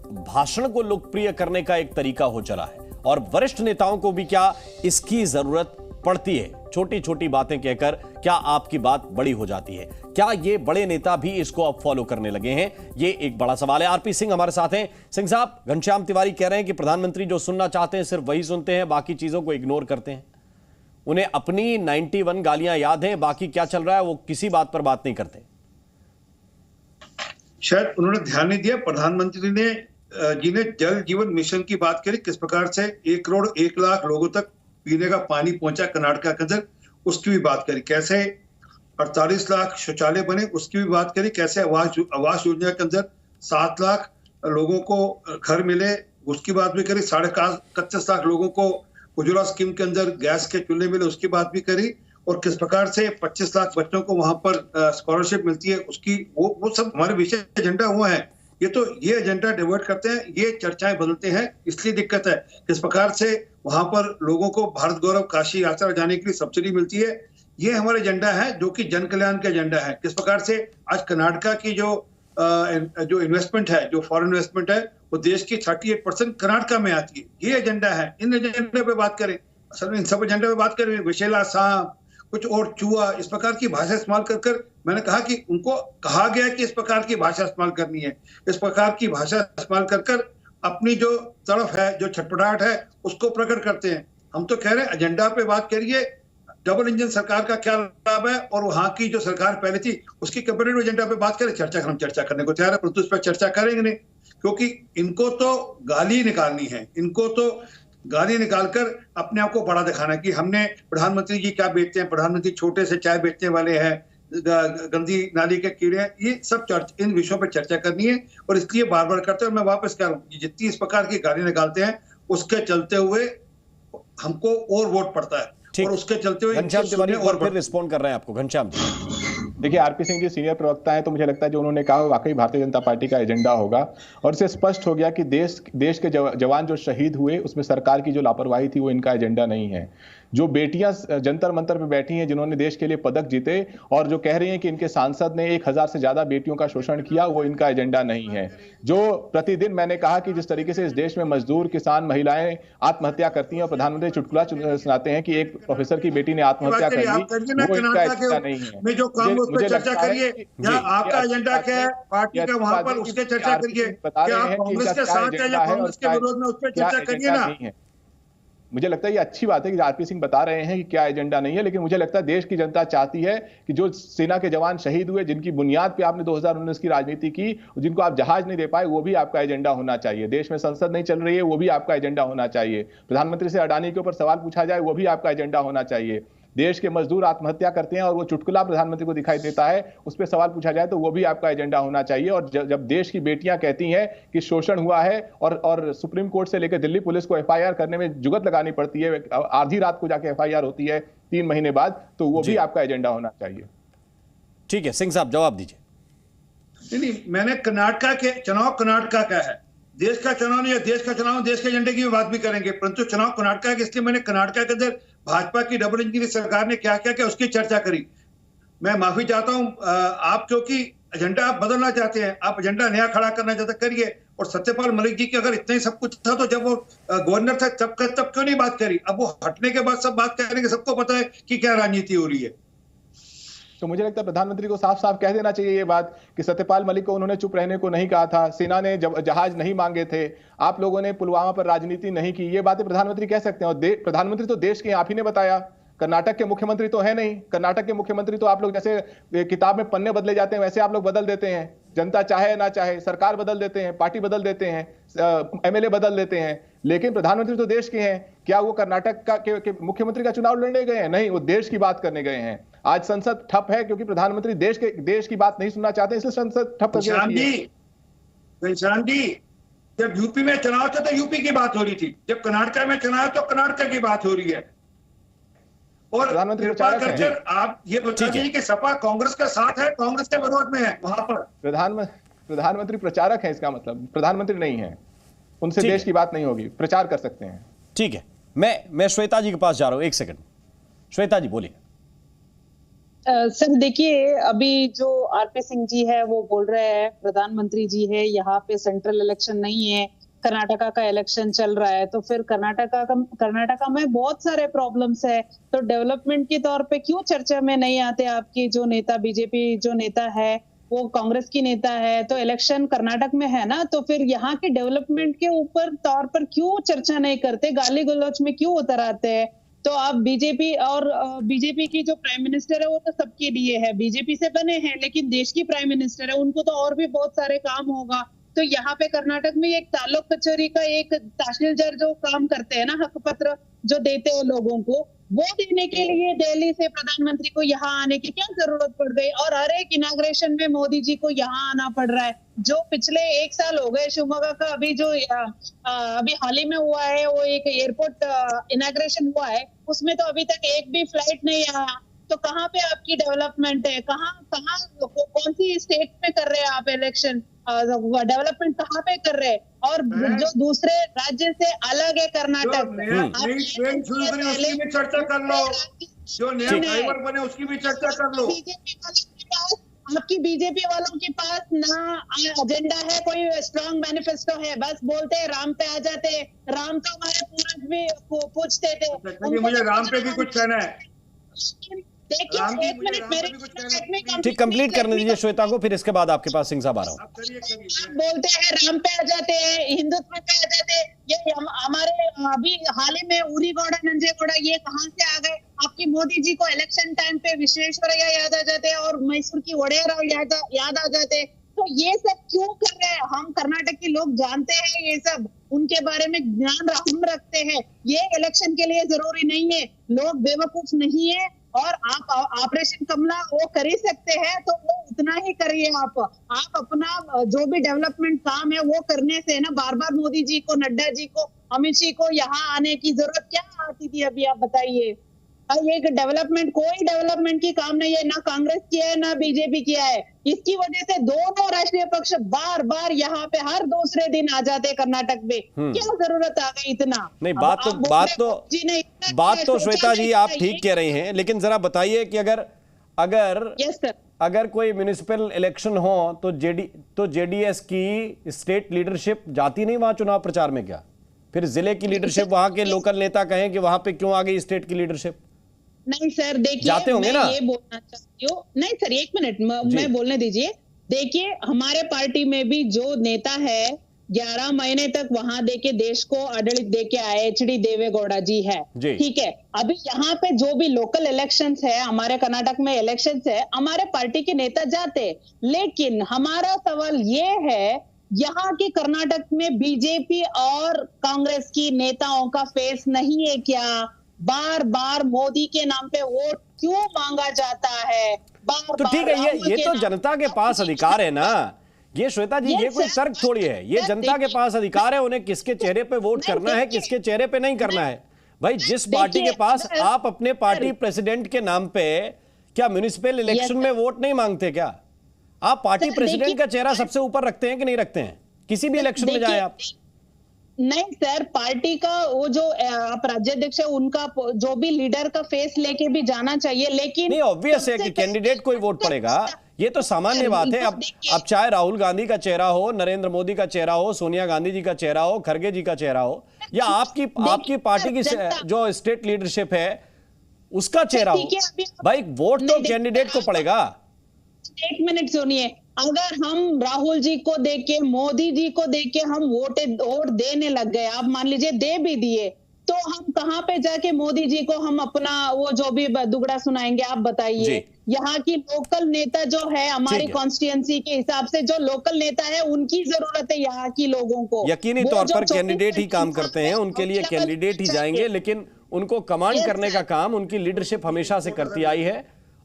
Speaker 1: भाषण को लोकप्रिय करने का एक तरीका हो चला है और वरिष्ठ नेताओं को भी क्या इसकी जरूरत पड़ती है? छोटी छोटी बातें कहकर क्या आपकी बात बड़ी हो जाती है? क्या ये बड़े नेता भी इसको अब फॉलो करने लगे हैं? ये एक बड़ा सवाल है। आरपी सिंह हमारे साथ हैं। सिंह साहब, घनश्याम तिवारी कह रहे हैं कि प्रधानमंत्री जो सुनना चाहते हैं सिर्फ वही सुनते हैं, बाकी चीजों को इग्नोर करते हैं। उन्हें अपनी 91 गालियां याद हैं, बाकी क्या चल रहा है वो किसी बात पर बात नहीं करते।
Speaker 7: शायद उन्होंने ध्यान नहीं दिया। प्रधानमंत्री ने जिन्हें जल जीवन मिशन की बात करी, किस प्रकार से 1 करोड़ 1 लाख लोगों तक पीने का पानी पहुंचा कर्नाटक के अंदर, उसकी भी बात करी। कैसे 48 लाख शौचालय बने, उसकी भी बात करी। कैसे आवास योजना के अंदर 7 लाख लोगों को घर मिले, उसकी बात भी करी। 25 लाख लोगों को उज्ज्वला स्कीम के अंदर गैस के चूल्हे मिले, उसकी बात भी करी। और किस प्रकार से 25 लाख बच्चों को वहां पर स्कॉलरशिप मिलती है, उसकी वो सब हमारे विषय एजेंडा हुआ है। ये एजेंडा डिवर्ट करते हैं, ये चर्चाएं बदलते हैं, इसलिए दिक्कत है। किस प्रकार से वहां पर लोगों को भारत गौरव काशी यात्रा जाने के लिए सब्सिडी मिलती है, ये हमारा एजेंडा है, जो कि जन कल्याण का एजेंडा है। किस प्रकार से आज कर्नाटका की जो इन्वेस्टमेंट है, जो फॉरेन इन्वेस्टमेंट है, वो देश की 38% कर्नाटका में आती है। ये एजेंडा है, इन एजेंडे पे बात करें। असल में इन सब एजेंडे पे बात करें। विशेला सांप, कुछ और चूहा, इस प्रकार की भाषा इस्तेमाल कर मैंने कहा कि उनको कहा गया कि इस प्रकार की भाषा इस्तेमाल करनी है। इस प्रकार की भाषा इस्तेमाल कर अपनी जो तड़फ है, जो छटपटाहट है, उसको प्रकट करते हैं। हम तो कह रहे हैं एजेंडा पे बात करिए। डबल इंजन सरकार का क्या लाभ है और वहां की जो सरकार पहले थी उसकी कंपेरेटिव एजेंडा पे बात करें। हम चर्चा करने को तैयार है, परंतु इस पर चर्चा करेंगे नहीं, क्योंकि इनको तो गाली निकालनी है। इनको तो गाली निकालकर अपने आप को बड़ा दिखाना कि हमने प्रधानमंत्री जी क्या बेचते हैं, प्रधानमंत्री छोटे से चाय बेचने वाले हैं, गंदी नाली के कीड़े हैं, ये सब इन विषयों पर चर्चा करनी है। और इसलिए बार बार करते हैं। मैं वापस कह रहा हूँ, जितनी इस प्रकार की गाली निकालते हैं उसके चलते हुए हमको और वोट पड़ता है, और उसके चलते हुए
Speaker 1: घनश्याम तिवारी और फिर रिस्पॉन्ड कर रहे हैं आपको। घनश्याम जी,
Speaker 10: देखिए, आरपी सिंह जी सीनियर प्रवक्ता हैं, तो मुझे लगता है जो उन्होंने कहा वाकई भारतीय जनता पार्टी का एजेंडा होगा। और इससे स्पष्ट हो गया कि देश के जवान जो शहीद हुए उसमें सरकार की जो लापरवाही थी वो इनका एजेंडा नहीं है। जो बेटियां जंतर मंतर पे बैठी हैं, जिन्होंने देश के लिए पदक जीते और जो कह रही हैं कि इनके सांसद ने 1000 से ज्यादा बेटियों का शोषण किया, वो इनका एजेंडा नहीं है। जो प्रतिदिन मैंने कहा कि जिस तरीके से इस देश में मजदूर, किसान, महिलाएं आत्महत्या करती हैं और प्रधानमंत्री चुटकुला सुनाते हैं कि एक प्रोफेसर की बेटी ने आत्महत्या कर ली, वो इनका एजेंडा नहीं है।
Speaker 7: मुझे चर्चा करिए, आपका एजेंडा क्या है पार्टी का, वहां पर उसके चर्चा करिए। क्या आप कांग्रेस के साथ है या कांग्रेस के विरोध में, उस पर चर्चा करिए ना।
Speaker 10: मुझे लगता है ये अच्छी बात है कि आरपी सिंह बता रहे हैं कि क्या एजेंडा नहीं है, लेकिन मुझे लगता है देश की जनता चाहती है कि जो सेना के जवान शहीद हुए, जिनकी बुनियाद पे आपने 2019 की राजनीति की, जिनको आप जहाज नहीं दे पाए, वो भी आपका एजेंडा होना चाहिए। देश में संसद नहीं चल रही है, वो भी आपका एजेंडा होना चाहिए। प्रधानमंत्री से अडानी के ऊपर सवाल पूछा जाए, वो भी आपका एजेंडा होना चाहिए। देश के मजदूर आत्महत्या करते हैं और वो चुटकुला प्रधानमंत्री को दिखाई देता है, उस पर सवाल पूछा जाए तो वो भी आपका एजेंडा होना चाहिए। और जब देश की बेटियां कहती हैं कि शोषण हुआ है और सुप्रीम कोर्ट से लेकर दिल्ली पुलिस को एफआईआर करने में जुगत लगानी पड़ती है, आधी रात को जाके एफआईआर होती है 3 महीने बाद, तो वो भी आपका एजेंडा होना चाहिए।
Speaker 1: ठीक है, सिंह साहब जवाब दीजिए।
Speaker 7: नहीं, मैंने कर्नाटका के चुनाव, कर्नाटका का है, देश का चुनाव नहीं है। देश का चुनाव, देश के एजेंडे की बात भी करेंगे, परंतु चुनाव कर्नाटका के, इसलिए मैंने कर्नाटका के अंदर भाजपा की डबल इंजन की सरकार ने क्या क्या उसकी चर्चा करी। मैं माफी चाहता हूं आप, क्योंकि एजेंडा आप बदलना चाहते हैं, आप एजेंडा नया खड़ा करना चाहते करिए। और सत्यपाल मलिक जी की अगर इतना ही सब कुछ था तो जब वो गवर्नर था तब क्यों नहीं बात करी? अब वो हटने के बाद सब बात करेंगे, सबको पता है कि क्या राजनीति हो रही है।
Speaker 10: तो मुझे लगता है प्रधानमंत्री को साफ साफ कह देना चाहिए ये बात कि सत्यपाल मलिक को उन्होंने चुप रहने को नहीं कहा था, सेना ने जहाज नहीं मांगे थे, आप लोगों ने पुलवामा पर राजनीति नहीं की, ये बातें प्रधानमंत्री कह सकते हैं। और प्रधानमंत्री तो देश के, आप ही ने बताया, कर्नाटक के मुख्यमंत्री तो है नहीं। कर्नाटक के मुख्यमंत्री तो आप लोग जैसे किताब में पन्ने बदले जाते हैं वैसे आप लोग बदल देते हैं। जनता चाहे ना चाहे सरकार बदल देते हैं, पार्टी बदल देते हैं, एमएलए बदल देते हैं। लेकिन प्रधानमंत्री तो देश के हैं। क्या वो कर्नाटक के मुख्यमंत्री का चुनाव लड़ने गए हैं? नहीं, वो देश की बात करने गए हैं। आज संसद ठप है क्योंकि प्रधानमंत्री देश की बात नहीं सुनना चाहते, इसलिए संसद ठप कर
Speaker 7: दी। जब यूपी में चुनाव था तो यूपी की बात हो रही थी, जब कर्नाटक में चुनाव तो कर्नाटक की बात हो रही है। और
Speaker 10: प्रधानमंत्री
Speaker 7: आप ये बता दीजिए कि सपा कांग्रेस के साथ है, कांग्रेस के विरोध में है। वहां पर
Speaker 10: प्रधानमंत्री प्रचारक है, इसका मतलब प्रधानमंत्री नहीं है। उनसे देश की बात नहीं होगी, प्रचार कर सकते हैं।
Speaker 1: ठीक है, मैं श्वेता जी के पास जा रहा हूं, एक सेकंड। श्वेता जी बोलिए।
Speaker 8: सर देखिए, अभी जो आरपी सिंह जी है वो बोल रहे हैं प्रधानमंत्री जी है, यहाँ पे सेंट्रल इलेक्शन नहीं है, कर्नाटका का इलेक्शन चल रहा है, तो फिर कर्नाटका में बहुत सारे प्रॉब्लम्स है, तो डेवलपमेंट के तौर पे क्यों चर्चा में नहीं आते? आपकी जो नेता बीजेपी जो नेता है वो कांग्रेस की नेता है, तो इलेक्शन कर्नाटक में है ना, तो फिर यहाँ के डेवलपमेंट के ऊपर तौर पर क्यों चर्चा नहीं करते? गाली गलौच में क्यों उतर आते हैं? तो आप बीजेपी की जो प्राइम मिनिस्टर है वो तो सबके लिए है, बीजेपी से बने हैं, लेकिन देश की प्राइम मिनिस्टर है, उनको तो और भी बहुत सारे काम होगा। तो यहाँ पे कर्नाटक में एक ताल्लुक कचहरी का एक तहसीलदार जो काम करते हैं ना, हक पत्र जो देते हैं लोगों को, वो देने के लिए दिल्ली से प्रधानमंत्री को यहाँ आने की क्या जरूरत पड़ गई? और हर एक इनाग्रेशन में मोदी जी को यहाँ आना पड़ रहा है। जो पिछले 1 साल हो गए शिवमोगा का अभी हाल ही में हुआ है, वो एक एयरपोर्ट इनाग्रेशन हुआ है, उसमें तो अभी तक एक भी फ्लाइट नहीं आया। तो कहाँ पे आपकी डेवलपमेंट है? कौन सी स्टेट में कर रहे हैं आप इलेक्शन? डेवलपमेंट कहाँ पे कर रहे हैं? और जो दूसरे राज्य से अलग है कर्नाटक,
Speaker 7: उसकी भी चर्चा कर लो, जो नया ड्राइवर बने उसकी भी चर्चा कर लो।
Speaker 8: आपकी बीजेपी वालों के पास ना एजेंडा है, कोई स्ट्रॉन्ग मैनिफेस्टो है, बस बोलते हैं राम पे आ जाते। राम तो हमारे पूर्वज भी पूछते थे।
Speaker 7: मुझे राम पे भी कुछ कहना है।
Speaker 8: देखिए, एक मिनट मेरे
Speaker 1: ठीक, कंप्लीट करने दीजिए श्वेता को, फिर इसके बाद आपके पास सिंह साहब आ रहा हूं।
Speaker 8: बोलते हैं राम पे आ जाते हैं, हिंदुत्व पे आ जाते हैं। ये हमारे अभी हाल ही में उरी गौड़ा, नंजे गौड़ा, ये कहां से आ गए? आपकी मोदी जी को इलेक्शन टाइम पे विश्वेश्वरैया याद आ जाते हैं और मैसूर की वडेराव याद आ जाते हैं। तो ये सब क्यों कर रहे हैं? हम कर्नाटक के लोग जानते हैं ये सब, उनके बारे में ज्ञान हम रखते हैं। ये इलेक्शन के लिए जरूरी नहीं है, लोग बेवकूफ नहीं है। और आप ऑपरेशन कमला वो कर ही सकते हैं, तो वो उतना ही करिए। आप अपना जो भी डेवलपमेंट काम है वो करने से ना, बार बार मोदी जी को, नड्डा जी को, अमित जी को यहाँ आने की जरूरत क्या आती थी? अभी आप बताइए। ये कोई डेवलपमेंट की काम नहीं है, ना कांग्रेस किया है ना बीजेपी किया है। इसकी वजह से दोनों राष्ट्रीय पक्ष बार बार यहाँ पे हर दूसरे दिन आ जाते कर्नाटक में। क्या जरूरत आ गई इतना?
Speaker 1: नहीं, बात तो श्वेता जी आप ठीक कह रही हैं, लेकिन जरा बताइए कि अगर कोई म्युनिसिपल इलेक्शन हो तो जेडीएस की स्टेट लीडरशिप जाती नहीं वहां चुनाव प्रचार में क्या? फिर जिले की लीडरशिप, वहां के लोकल नेता कहें कि वहां पे क्यों आ गई स्टेट की लीडरशिप?
Speaker 8: नहीं सर, देखिए
Speaker 1: जाते होंगे ना?
Speaker 8: ये बोलना चाहती हूँ। नहीं सर, एक मिनट मैं बोलने दीजिए। देखिए, हमारे पार्टी में भी जो नेता है 11 महीने तक वहां देके देश को आडಳಿत देके आए, एचडी देवेगौड़ा जी है, ठीक है। अभी यहाँ पे जो भी लोकल इलेक्शंस है, हमारे कर्नाटक में इलेक्शंस है, हमारे पार्टी के नेता जाते। लेकिन हमारा सवाल ये है, यहाँ के कर्नाटक में बीजेपी और कांग्रेस की नेताओं का फेस नहीं है क्या? बार बार मोदी के नाम पे वोट क्यों मांगा जाता है?
Speaker 1: तो ठीक है, ये तो जनता के पास अधिकार है ना। ये श्वेता जी, ये कोई तर्क थोड़ी है, ये जनता के पास अधिकार है उन्हें किसके चेहरे पे वोट करना है, किसके चेहरे पे नहीं करना है। भाई, जिस पार्टी के पास, आप अपने पार्टी प्रेसिडेंट के नाम पे क्या म्युनिसिपल इलेक्शन में वोट नहीं मांगते क्या? आप पार्टी प्रेसिडेंट का चेहरा सबसे ऊपर रखते हैं कि नहीं रखते हैं? किसी भी इलेक्शन में जाए आप।
Speaker 8: नहीं सर, पार्टी का वो जो आप राज्याध्यक्ष है उनका जो भी लीडर का फेस लेके भी जाना चाहिए, लेकिन
Speaker 1: नहीं, ऑब्वियस है कि कैंडिडेट कोई वोट पड़ेगा, ये तो सामान्य बात है। अब चाहे राहुल गांधी का चेहरा हो, नरेंद्र मोदी का चेहरा हो, सोनिया गांधी जी का चेहरा हो, खड़गे जी का चेहरा हो, या आपकी पार्टी की जो स्टेट लीडरशिप है उसका चेहरा हो, भाई वोट तो कैंडिडेट को पड़ेगा।
Speaker 8: एक मिनट सुनिए, अगर हम राहुल जी को देख के, मोदी जी को देख के हम वोट देने लग गए, आप मान लीजिए दे भी दिए, तो हम कहां पे जाके मोदी जी को हम अपना वो जो भी दुगड़ा सुनाएंगे? आप बताइए। यहाँ की लोकल नेता जो है हमारी कॉन्स्टिट्यूएंसी के हिसाब से जो लोकल नेता है उनकी जरूरत है यहाँ की लोगों को।
Speaker 1: यकीनी तौर पर कैंडिडेट ही काम करते हैं, उनके लिए कैंडिडेट ही जाएंगे, लेकिन उनको कमांड करने का काम उनकी लीडरशिप हमेशा से करती आई है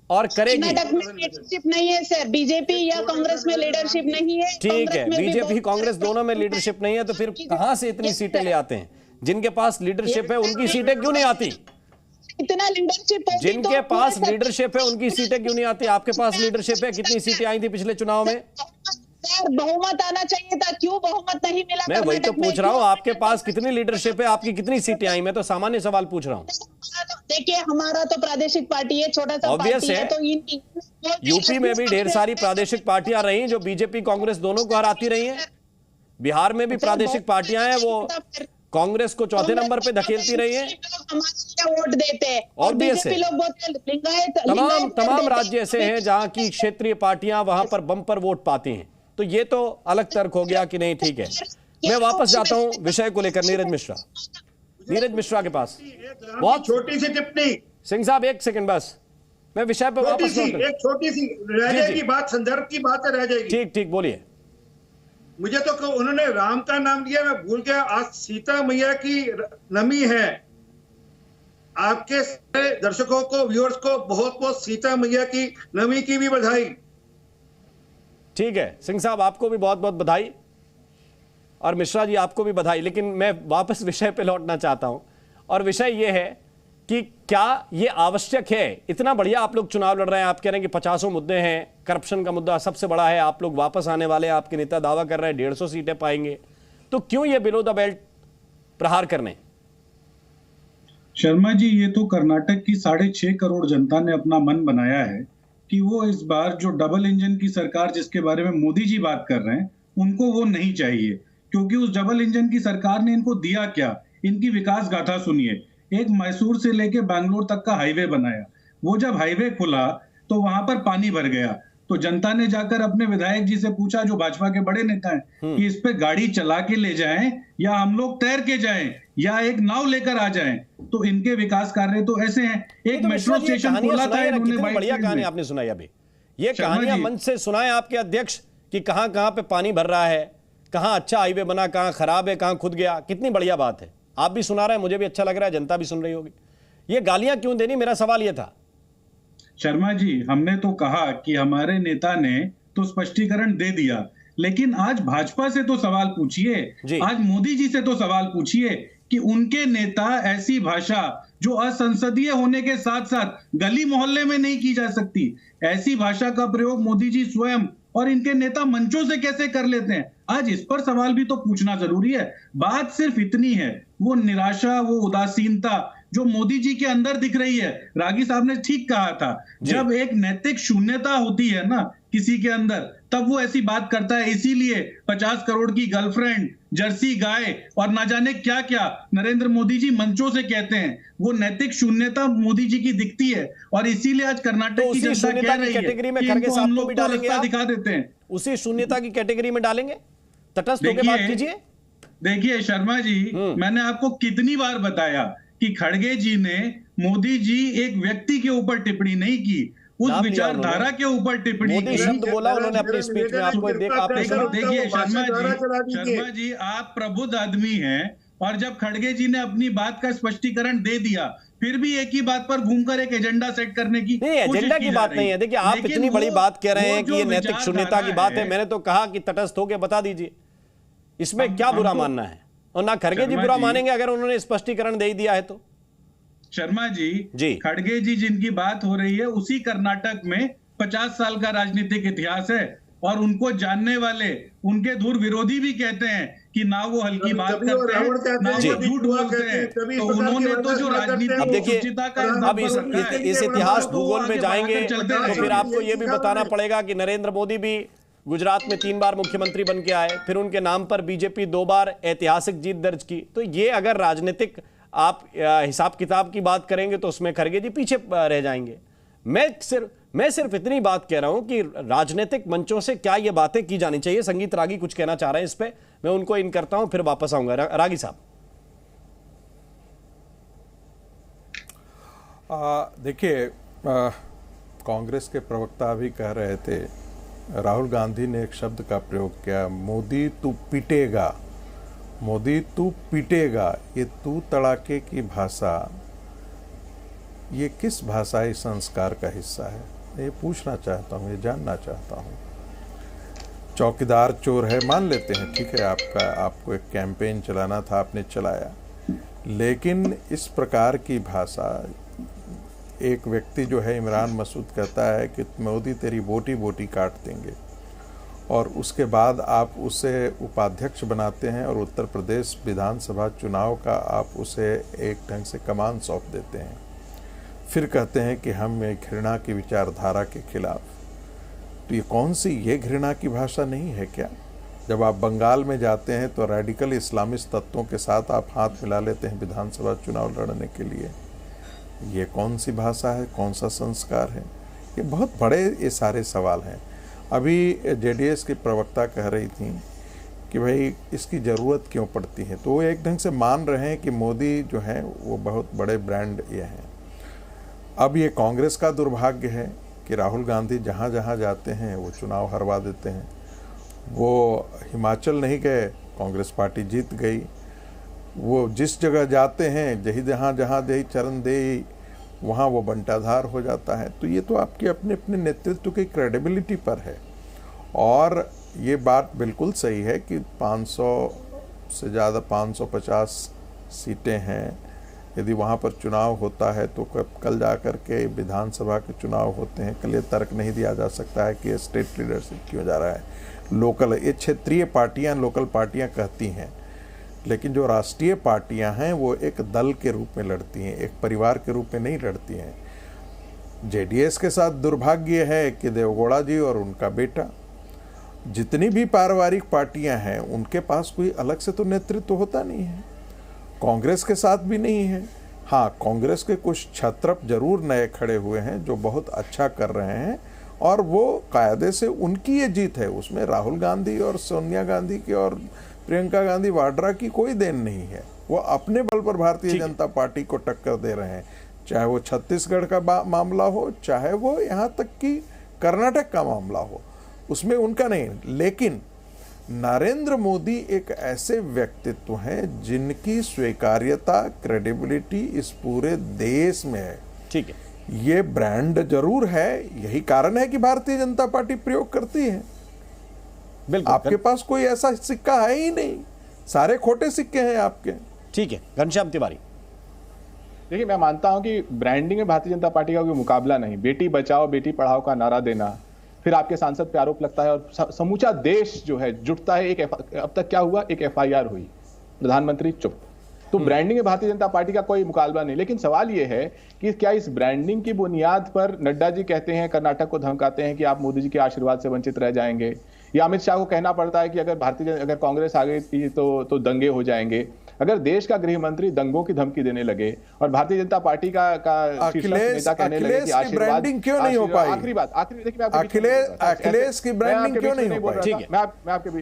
Speaker 1: और करेगी।
Speaker 8: कर्नाटक में लीडरशिप नहीं है सर, बीजेपी या कांग्रेस में लीडरशिप नहीं है।
Speaker 1: ठीक है, बीजेपी कांग्रेस दोनों में लीडरशिप नहीं है, तो फिर कहां से इतनी सीटें ले आते हैं? जिनके पास लीडरशिप है उनकी सीटें क्यों नहीं आती?
Speaker 8: इतना लीडरशिप
Speaker 1: जिनके पास लीडरशिप है उनकी सीटें क्यों नहीं आती? आपके पास लीडरशिप है, कितनी सीटें आई थी पिछले चुनाव में?
Speaker 8: सर बहुमत आना चाहिए था, क्यों बहुमत नहीं मिला?
Speaker 1: मैं वही तो पूछ रहा हूँ, आपके पास कितनी लीडरशिप है, आपकी कितनी सीटें आई? मैं तो सामान्य सवाल पूछ रहा हूँ।
Speaker 8: देखिए हमारा तो प्रादेशिक पार्टी है, छोटा सा
Speaker 1: ऑब्वियस है, तो यूपी में भी ढेर सारी प्रादेशिक पार्टियां रही जो बीजेपी कांग्रेस दोनों को हराती रही हैं। बिहार में भी प्रादेशिक पार्टियां हैं, वो कांग्रेस को चौथे नंबर पे धकेलती रही है।
Speaker 8: वोट देते हैं
Speaker 1: ऑब्वियस है, तमाम राज्य ऐसे हैं जहां की क्षेत्रीय पार्टियां वहां पर बम्पर वोट पाती हैं, तो ये तो अलग तर्क हो गया कि नहीं। ठीक है, मैं वापस जाता हूं विषय को लेकर। नीरज मिश्रा के पास
Speaker 7: बहुत छोटी सी टिप्पणी।
Speaker 1: सिंह साहब एक सेकंड बस, मैं विषय पे वापस
Speaker 7: एक छोटी सी रह जाएगी बात, संदर्भ की बात रह जाएगी।
Speaker 1: ठीक बोलिए।
Speaker 7: मुझे तो उन्होंने राम का नाम लिया, मैं भूल गया। आज सीता मैया की नमी है। आपके दर्शकों को, व्यूअर्स को बहुत बहुत सीता मैया की नमी की भी बधाई।
Speaker 1: ठीक है सिंह साहब, आपको भी बहुत बहुत बधाई, और मिश्रा जी आपको भी बधाई। लेकिन मैं वापस विषय पे लौटना चाहता हूं, और विषय यह है कि क्या यह आवश्यक है? इतना बढ़िया आप लोग चुनाव लड़ रहे हैं, आप कह रहे हैं कि 50 मुद्दे हैं, करप्शन का मुद्दा सबसे बड़ा है, आप लोग वापस आने वाले हैं, आपके नेता दावा कर रहे हैं 150 सीटें पाएंगे, तो क्यों ये बिलो द बेल्ट प्रहार करने?
Speaker 6: शर्मा जी, ये तो कर्नाटक की 6.5 करोड़ जनता ने अपना मन बनाया है कि वो इस बार जो डबल इंजन की सरकार जिसके बारे में मोदी जी बात कर रहे हैं, उनको वो नहीं चाहिए। क्योंकि उस डबल इंजन की सरकार ने इनको दिया क्या? इनकी विकास गाथा सुनिए। एक मैसूर से लेके बैंगलोर तक का हाईवे बनाया, वो जब हाईवे खुला तो वहां पर पानी भर गया, तो जनता ने जाकर अपने विधायक जी से पूछा, जो भाजपा के बड़े नेता हैं, कि इस पे गाड़ी चला के ले जाएं या हम लोग तैर के जाएं या एक नाव लेकर आ जाएं। तो इनके विकास कार्य तो ऐसे हैं। एक मेट्रो स्टेशन खोला था इन्होंने,
Speaker 1: बढ़िया कहानी आपने सुनाई। अभी ये कहानियां मंच से सुनाए आपके अध्यक्ष कि कहां कहां पे पानी भर रहा है, कहां अच्छा हाईवे बना, कहां खराब है, कहां खुद गया। कितनी बढ़िया बात है, आप भी सुना रहे हैं, मुझे भी अच्छा लग रहा है, जनता भी सुन रही होगी। ये गालियां क्यों देनी, मेरा सवाल ये था।
Speaker 6: शर्मा जी, हमने तो कहा कि हमारे नेता ने तो स्पष्टीकरण दे दिया, लेकिन आज भाजपा से तो सवाल पूछिए, आज मोदी जी से तो सवाल पूछिए कि उनके नेता ऐसी भाषा जो असंसदीय होने के साथ साथ गली मोहल्ले में नहीं की जा सकती, ऐसी भाषा का प्रयोग मोदी जी स्वयं और इनके नेता मंचों से कैसे कर लेते हैं? आज इस पर सवाल भी तो पूछना जरूरी है। बात सिर्फ इतनी है, वो निराशा, वो उदासीनता जो मोदी जी के अंदर दिख रही है। रागी साहब ने ठीक कहा था, जब एक नैतिक शून्यता होती है ना किसी के अंदर, तब वो ऐसी बात करता है। इसीलिए 50 करोड़ की गर्लफ्रेंड, जर्सी गाय और ना जाने क्या क्या नरेंद्र मोदी जी मंचों से कहते हैं। वो नैतिक शून्यता मोदी जी की दिखती है, और इसीलिए आज कर्नाटक की जनता कह रही है कि इनको हम लोग तो रास्ता दिखा देते हैं।
Speaker 1: उसी शून्यता की कैटेगरी में डालेंगे? तटस्थ होकर बात कीजिए।
Speaker 6: देखिए शर्मा जी, मैंने आपको कितनी बार बताया कि खड़गे जी ने मोदी जी एक व्यक्ति के ऊपर टिप्पणी नहीं की, उस विचारधारा के ऊपर टिप्पणी की।
Speaker 1: शब्द बोला उन्होंने अपनी स्पीच में, आपको
Speaker 6: देखिए शर्मा जी, आप प्रबुद्ध आदमी हैं, और जब खड़गे जी ने अपनी बात का स्पष्टीकरण दे दिया, फिर भी एक ही बात पर घूमकर एक एजेंडा सेट करने की
Speaker 1: एजेंडा की बात नहीं है। देखिए आप इतनी बड़ी बात कह रहे हैं कि ये नैतिक शून्यता की बात है, मैंने तो कहा कि तटस्थ होकर बता दीजिए, इसमें क्या बुरा मानना है? और ना खड़गे जी बुरा मानेंगे अगर उन्होंने स्पष्टीकरण दे दिया है तो।
Speaker 6: शर्मा जी, खड़गे जी जिनकी बात हो रही है, उसी कर्नाटक में 50 साल का राजनीतिक इतिहास है, और उनको जानने वाले उनके दूर विरोधी भी कहते हैं कि ना वो हल्की बात करते हैं, ना वो झूठ बोलते हैं। तो उन्होंने तो जो राजनीतिक सुचिता का,
Speaker 1: अब इस इतिहास भूगोल में जाएंगे तो फिर आपको ये भी बताना पड़ेगा कि नरेंद्र मोदी भी गुजरात में 3 बार मुख्यमंत्री बन के आए, फिर उनके नाम पर बीजेपी 2 बार ऐतिहासिक जीत दर्ज की। तो ये अगर राजनीतिक आप हिसाब किताब की बात करेंगे तो उसमें खड़गे जी पीछे रह जाएंगे। मैं सिर्फ इतनी बात कह रहा हूं कि राजनीतिक मंचों से क्या ये बातें की जानी चाहिए। संगीत रागी कुछ कहना चाह रहे हैं इस पे, मैं उनको इन करता हूं, फिर वापस आऊंगा। रागी साहब।
Speaker 9: देखिए, कांग्रेस के प्रवक्ता अभी कह रहे थे, राहुल गांधी ने एक शब्द का प्रयोग किया, मोदी तू पिटेगा, मोदी तू पिटेगा। ये तू तड़ाके की भाषा, ये किस भाषाई संस्कार का हिस्सा है? ये पूछना चाहता हूँ, ये जानना चाहता हूँ। चौकीदार चोर है मान लेते हैं, ठीक है, आपको एक कैंपेन चलाना था, आपने चलाया, लेकिन इस प्रकार की भाषा, एक व्यक्ति जो है इमरान मसूद कहता है कि मोदी तेरी बोटी बोटी काट देंगे, और उसके बाद आप उसे उपाध्यक्ष बनाते हैं और उत्तर प्रदेश विधानसभा चुनाव का आप उसे एक ढंग से कमान सौंप देते हैं। फिर कहते हैं कि हम एक घृणा की विचारधारा के खिलाफ। तो ये कौन सी, ये घृणा की भाषा नहीं है क्या? जब आप बंगाल में जाते हैं तो रेडिकल इस्लामिस्ट तत्वों के साथ आप हाथ मिला लेते हैं विधानसभा चुनाव लड़ने के लिए। ये कौन सी भाषा है, कौन सा संस्कार है? ये बहुत बड़े ये सारे सवाल हैं। अभी जेडीएस की प्रवक्ता कह रही थी कि भाई इसकी ज़रूरत क्यों पड़ती है, तो वो एक ढंग से मान रहे हैं कि मोदी जो हैं वो बहुत बड़े ब्रांड ये हैं। अब ये कांग्रेस का दुर्भाग्य है कि राहुल गांधी जहाँ जहाँ जाते हैं वो चुनाव हरवा देते हैं। वो हिमाचल नहीं गए, कांग्रेस पार्टी जीत गई। वो जिस जगह जाते हैं, जहाँ चरण दे वहाँ वो बंटाधार हो जाता है। तो ये तो आपके अपने अपने नेतृत्व की क्रेडिबिलिटी पर है। और ये बात बिल्कुल सही है कि 500 से ज़्यादा 550 सीटें हैं। यदि वहाँ पर चुनाव होता है तो कल जा कर के विधानसभा के चुनाव होते हैं, कल ये तर्क नहीं दिया जा सकता है कि स्टेट लीडरशिप क्यों जा रहा है। लोकल, ये क्षेत्रीय पार्टियाँ, लोकल पार्टियाँ कहती हैं, लेकिन जो राष्ट्रीय पार्टियां हैं वो एक दल के रूप में लड़ती हैं, एक परिवार के रूप में नहीं लड़ती हैं। जेडीएस के साथ दुर्भाग्य है कि देवगौड़ा जी और उनका बेटा, जितनी भी पारिवारिक पार्टियां हैं उनके पास कोई अलग से तो नेतृत्व होता नहीं है। कांग्रेस के साथ भी नहीं है। हाँ, कांग्रेस के कुछ छत्रप जरूर नए खड़े हुए हैं जो बहुत अच्छा कर रहे हैं, और वो कायदे से उनकी ये जीत है। उसमें राहुल गांधी और सोनिया गांधी की और प्रियंका गांधी वाड्रा की कोई देन नहीं है। वो अपने बल पर भारतीय जनता पार्टी को टक्कर दे रहे हैं, चाहे वो छत्तीसगढ़ का मामला हो, चाहे वो यहाँ तक कि कर्नाटक का मामला हो, उसमें उनका नहीं। लेकिन नरेंद्र मोदी एक ऐसे व्यक्तित्व हैं जिनकी स्वीकार्यता, क्रेडिबिलिटी इस पूरे देश में है।
Speaker 1: ठीक है,
Speaker 9: ये ब्रांड जरूर है, यही कारण है कि भारतीय जनता पार्टी प्रयोग करती है।
Speaker 1: बिल्कुल,
Speaker 9: आपके पास कोई ऐसा सिक्का है ही नहीं, सारे खोटे सिक्के हैं आपके।
Speaker 1: ठीक है, घनश्याम तिवारी।
Speaker 10: देखिए, मैं मानता हूं कि ब्रांडिंग में भारतीय जनता पार्टी का कोई मुकाबला नहीं। बेटी बचाओ बेटी पढ़ाओ का नारा देना, फिर आपके सांसद पे आरोप लगता है और समूचा देश जो है जुटता है। अब तक क्या हुआ, एक FIR हुई, प्रधानमंत्री चुप। तो ब्रांडिंग में भारतीय जनता पार्टी का कोई मुकाबला नहीं। लेकिन सवाल यह है कि क्या इस ब्रांडिंग की बुनियाद पर नड्डा जी कहते हैं, कर्नाटक को धमकाते हैं कि आप मोदी जी के आशीर्वाद से वंचित रह जाएंगे, या अमित शाह को कहना पड़ता है कि अगर कांग्रेस आ गई थी तो दंगे हो जाएंगे। अगर देश का गृह मंत्री दंगों की धमकी देने लगे और भारतीय जनता पार्टी का नेता कहने लगे कि आशीर्वाद
Speaker 9: क्यों नहीं हो पाई?
Speaker 10: आखिरी बात, देखिए,
Speaker 9: अखिलेश की ब्रांडिंग क्यों नहीं हो पाई?
Speaker 10: मैं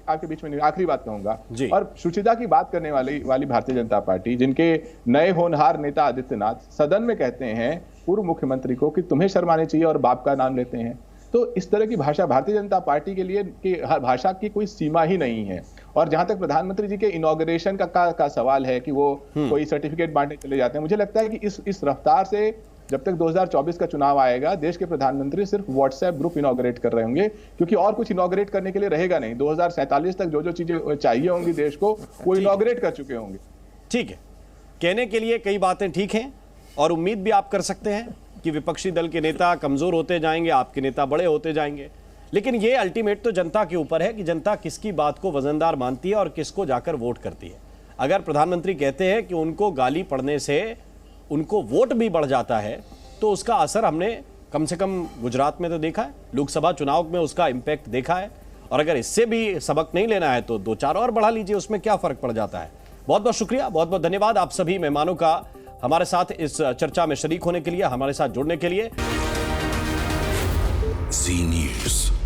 Speaker 10: आपके बीच में आखिरी बात कहूंगा। और सुचिता की बात करने वाली भारतीय जनता पार्टी, जिनके नए होनहार नेता आदित्यनाथ सदन में कहते हैं पूर्व मुख्यमंत्री को कि तुम्हें शर्माने चाहिए और बाप का नाम लेते हैं। तो इस तरह की भाषा भारतीय जनता पार्टी के लिए कि भाषा की कोई सीमा ही नहीं है। और जहां तक प्रधानमंत्री जी के इनॉग्रेशन का सवाल है कि वो कोई सर्टिफिकेट बांटने चले जाते हैं, मुझे लगता है कि इस रफ्तार से जब तक 2024 का चुनाव आएगा, देश के प्रधानमंत्री सिर्फ व्हाट्सएप ग्रुप इनॉग्रेट कर रहे होंगे, क्योंकि और कुछ इनॉग्रेट करने के लिए रहेगा नहीं। 2047 तक जो चीजें चाहिए होंगी देश को, वो इनॉग्रेट कर चुके होंगे।
Speaker 1: ठीक है, कहने के लिए कई बातें ठीक हैं, और उम्मीद भी आप कर सकते हैं कि विपक्षी दल के नेता कमजोर होते जाएंगे, आपके नेता बड़े होते जाएंगे। लेकिन ये अल्टीमेट तो जनता के ऊपर है कि जनता किसकी बात को वजनदार मानती है और किसको जाकर वोट करती है। अगर प्रधानमंत्री कहते हैं कि उनको गाली पड़ने से उनको वोट भी बढ़ जाता है, तो उसका असर हमने कम से कम गुजरात में तो देखा है, लोकसभा चुनाव में उसका इंपैक्ट देखा है। और अगर इससे भी सबक नहीं लेना है तो 2-4 और बढ़ा लीजिए, उसमें क्या फर्क पड़ जाता है। बहुत बहुत शुक्रिया, बहुत बहुत धन्यवाद आप सभी मेहमानों का हमारे साथ इस चर्चा में शरीक होने के लिए, हमारे साथ जुड़ने के लिए।
Speaker 11: जी न्यूज़।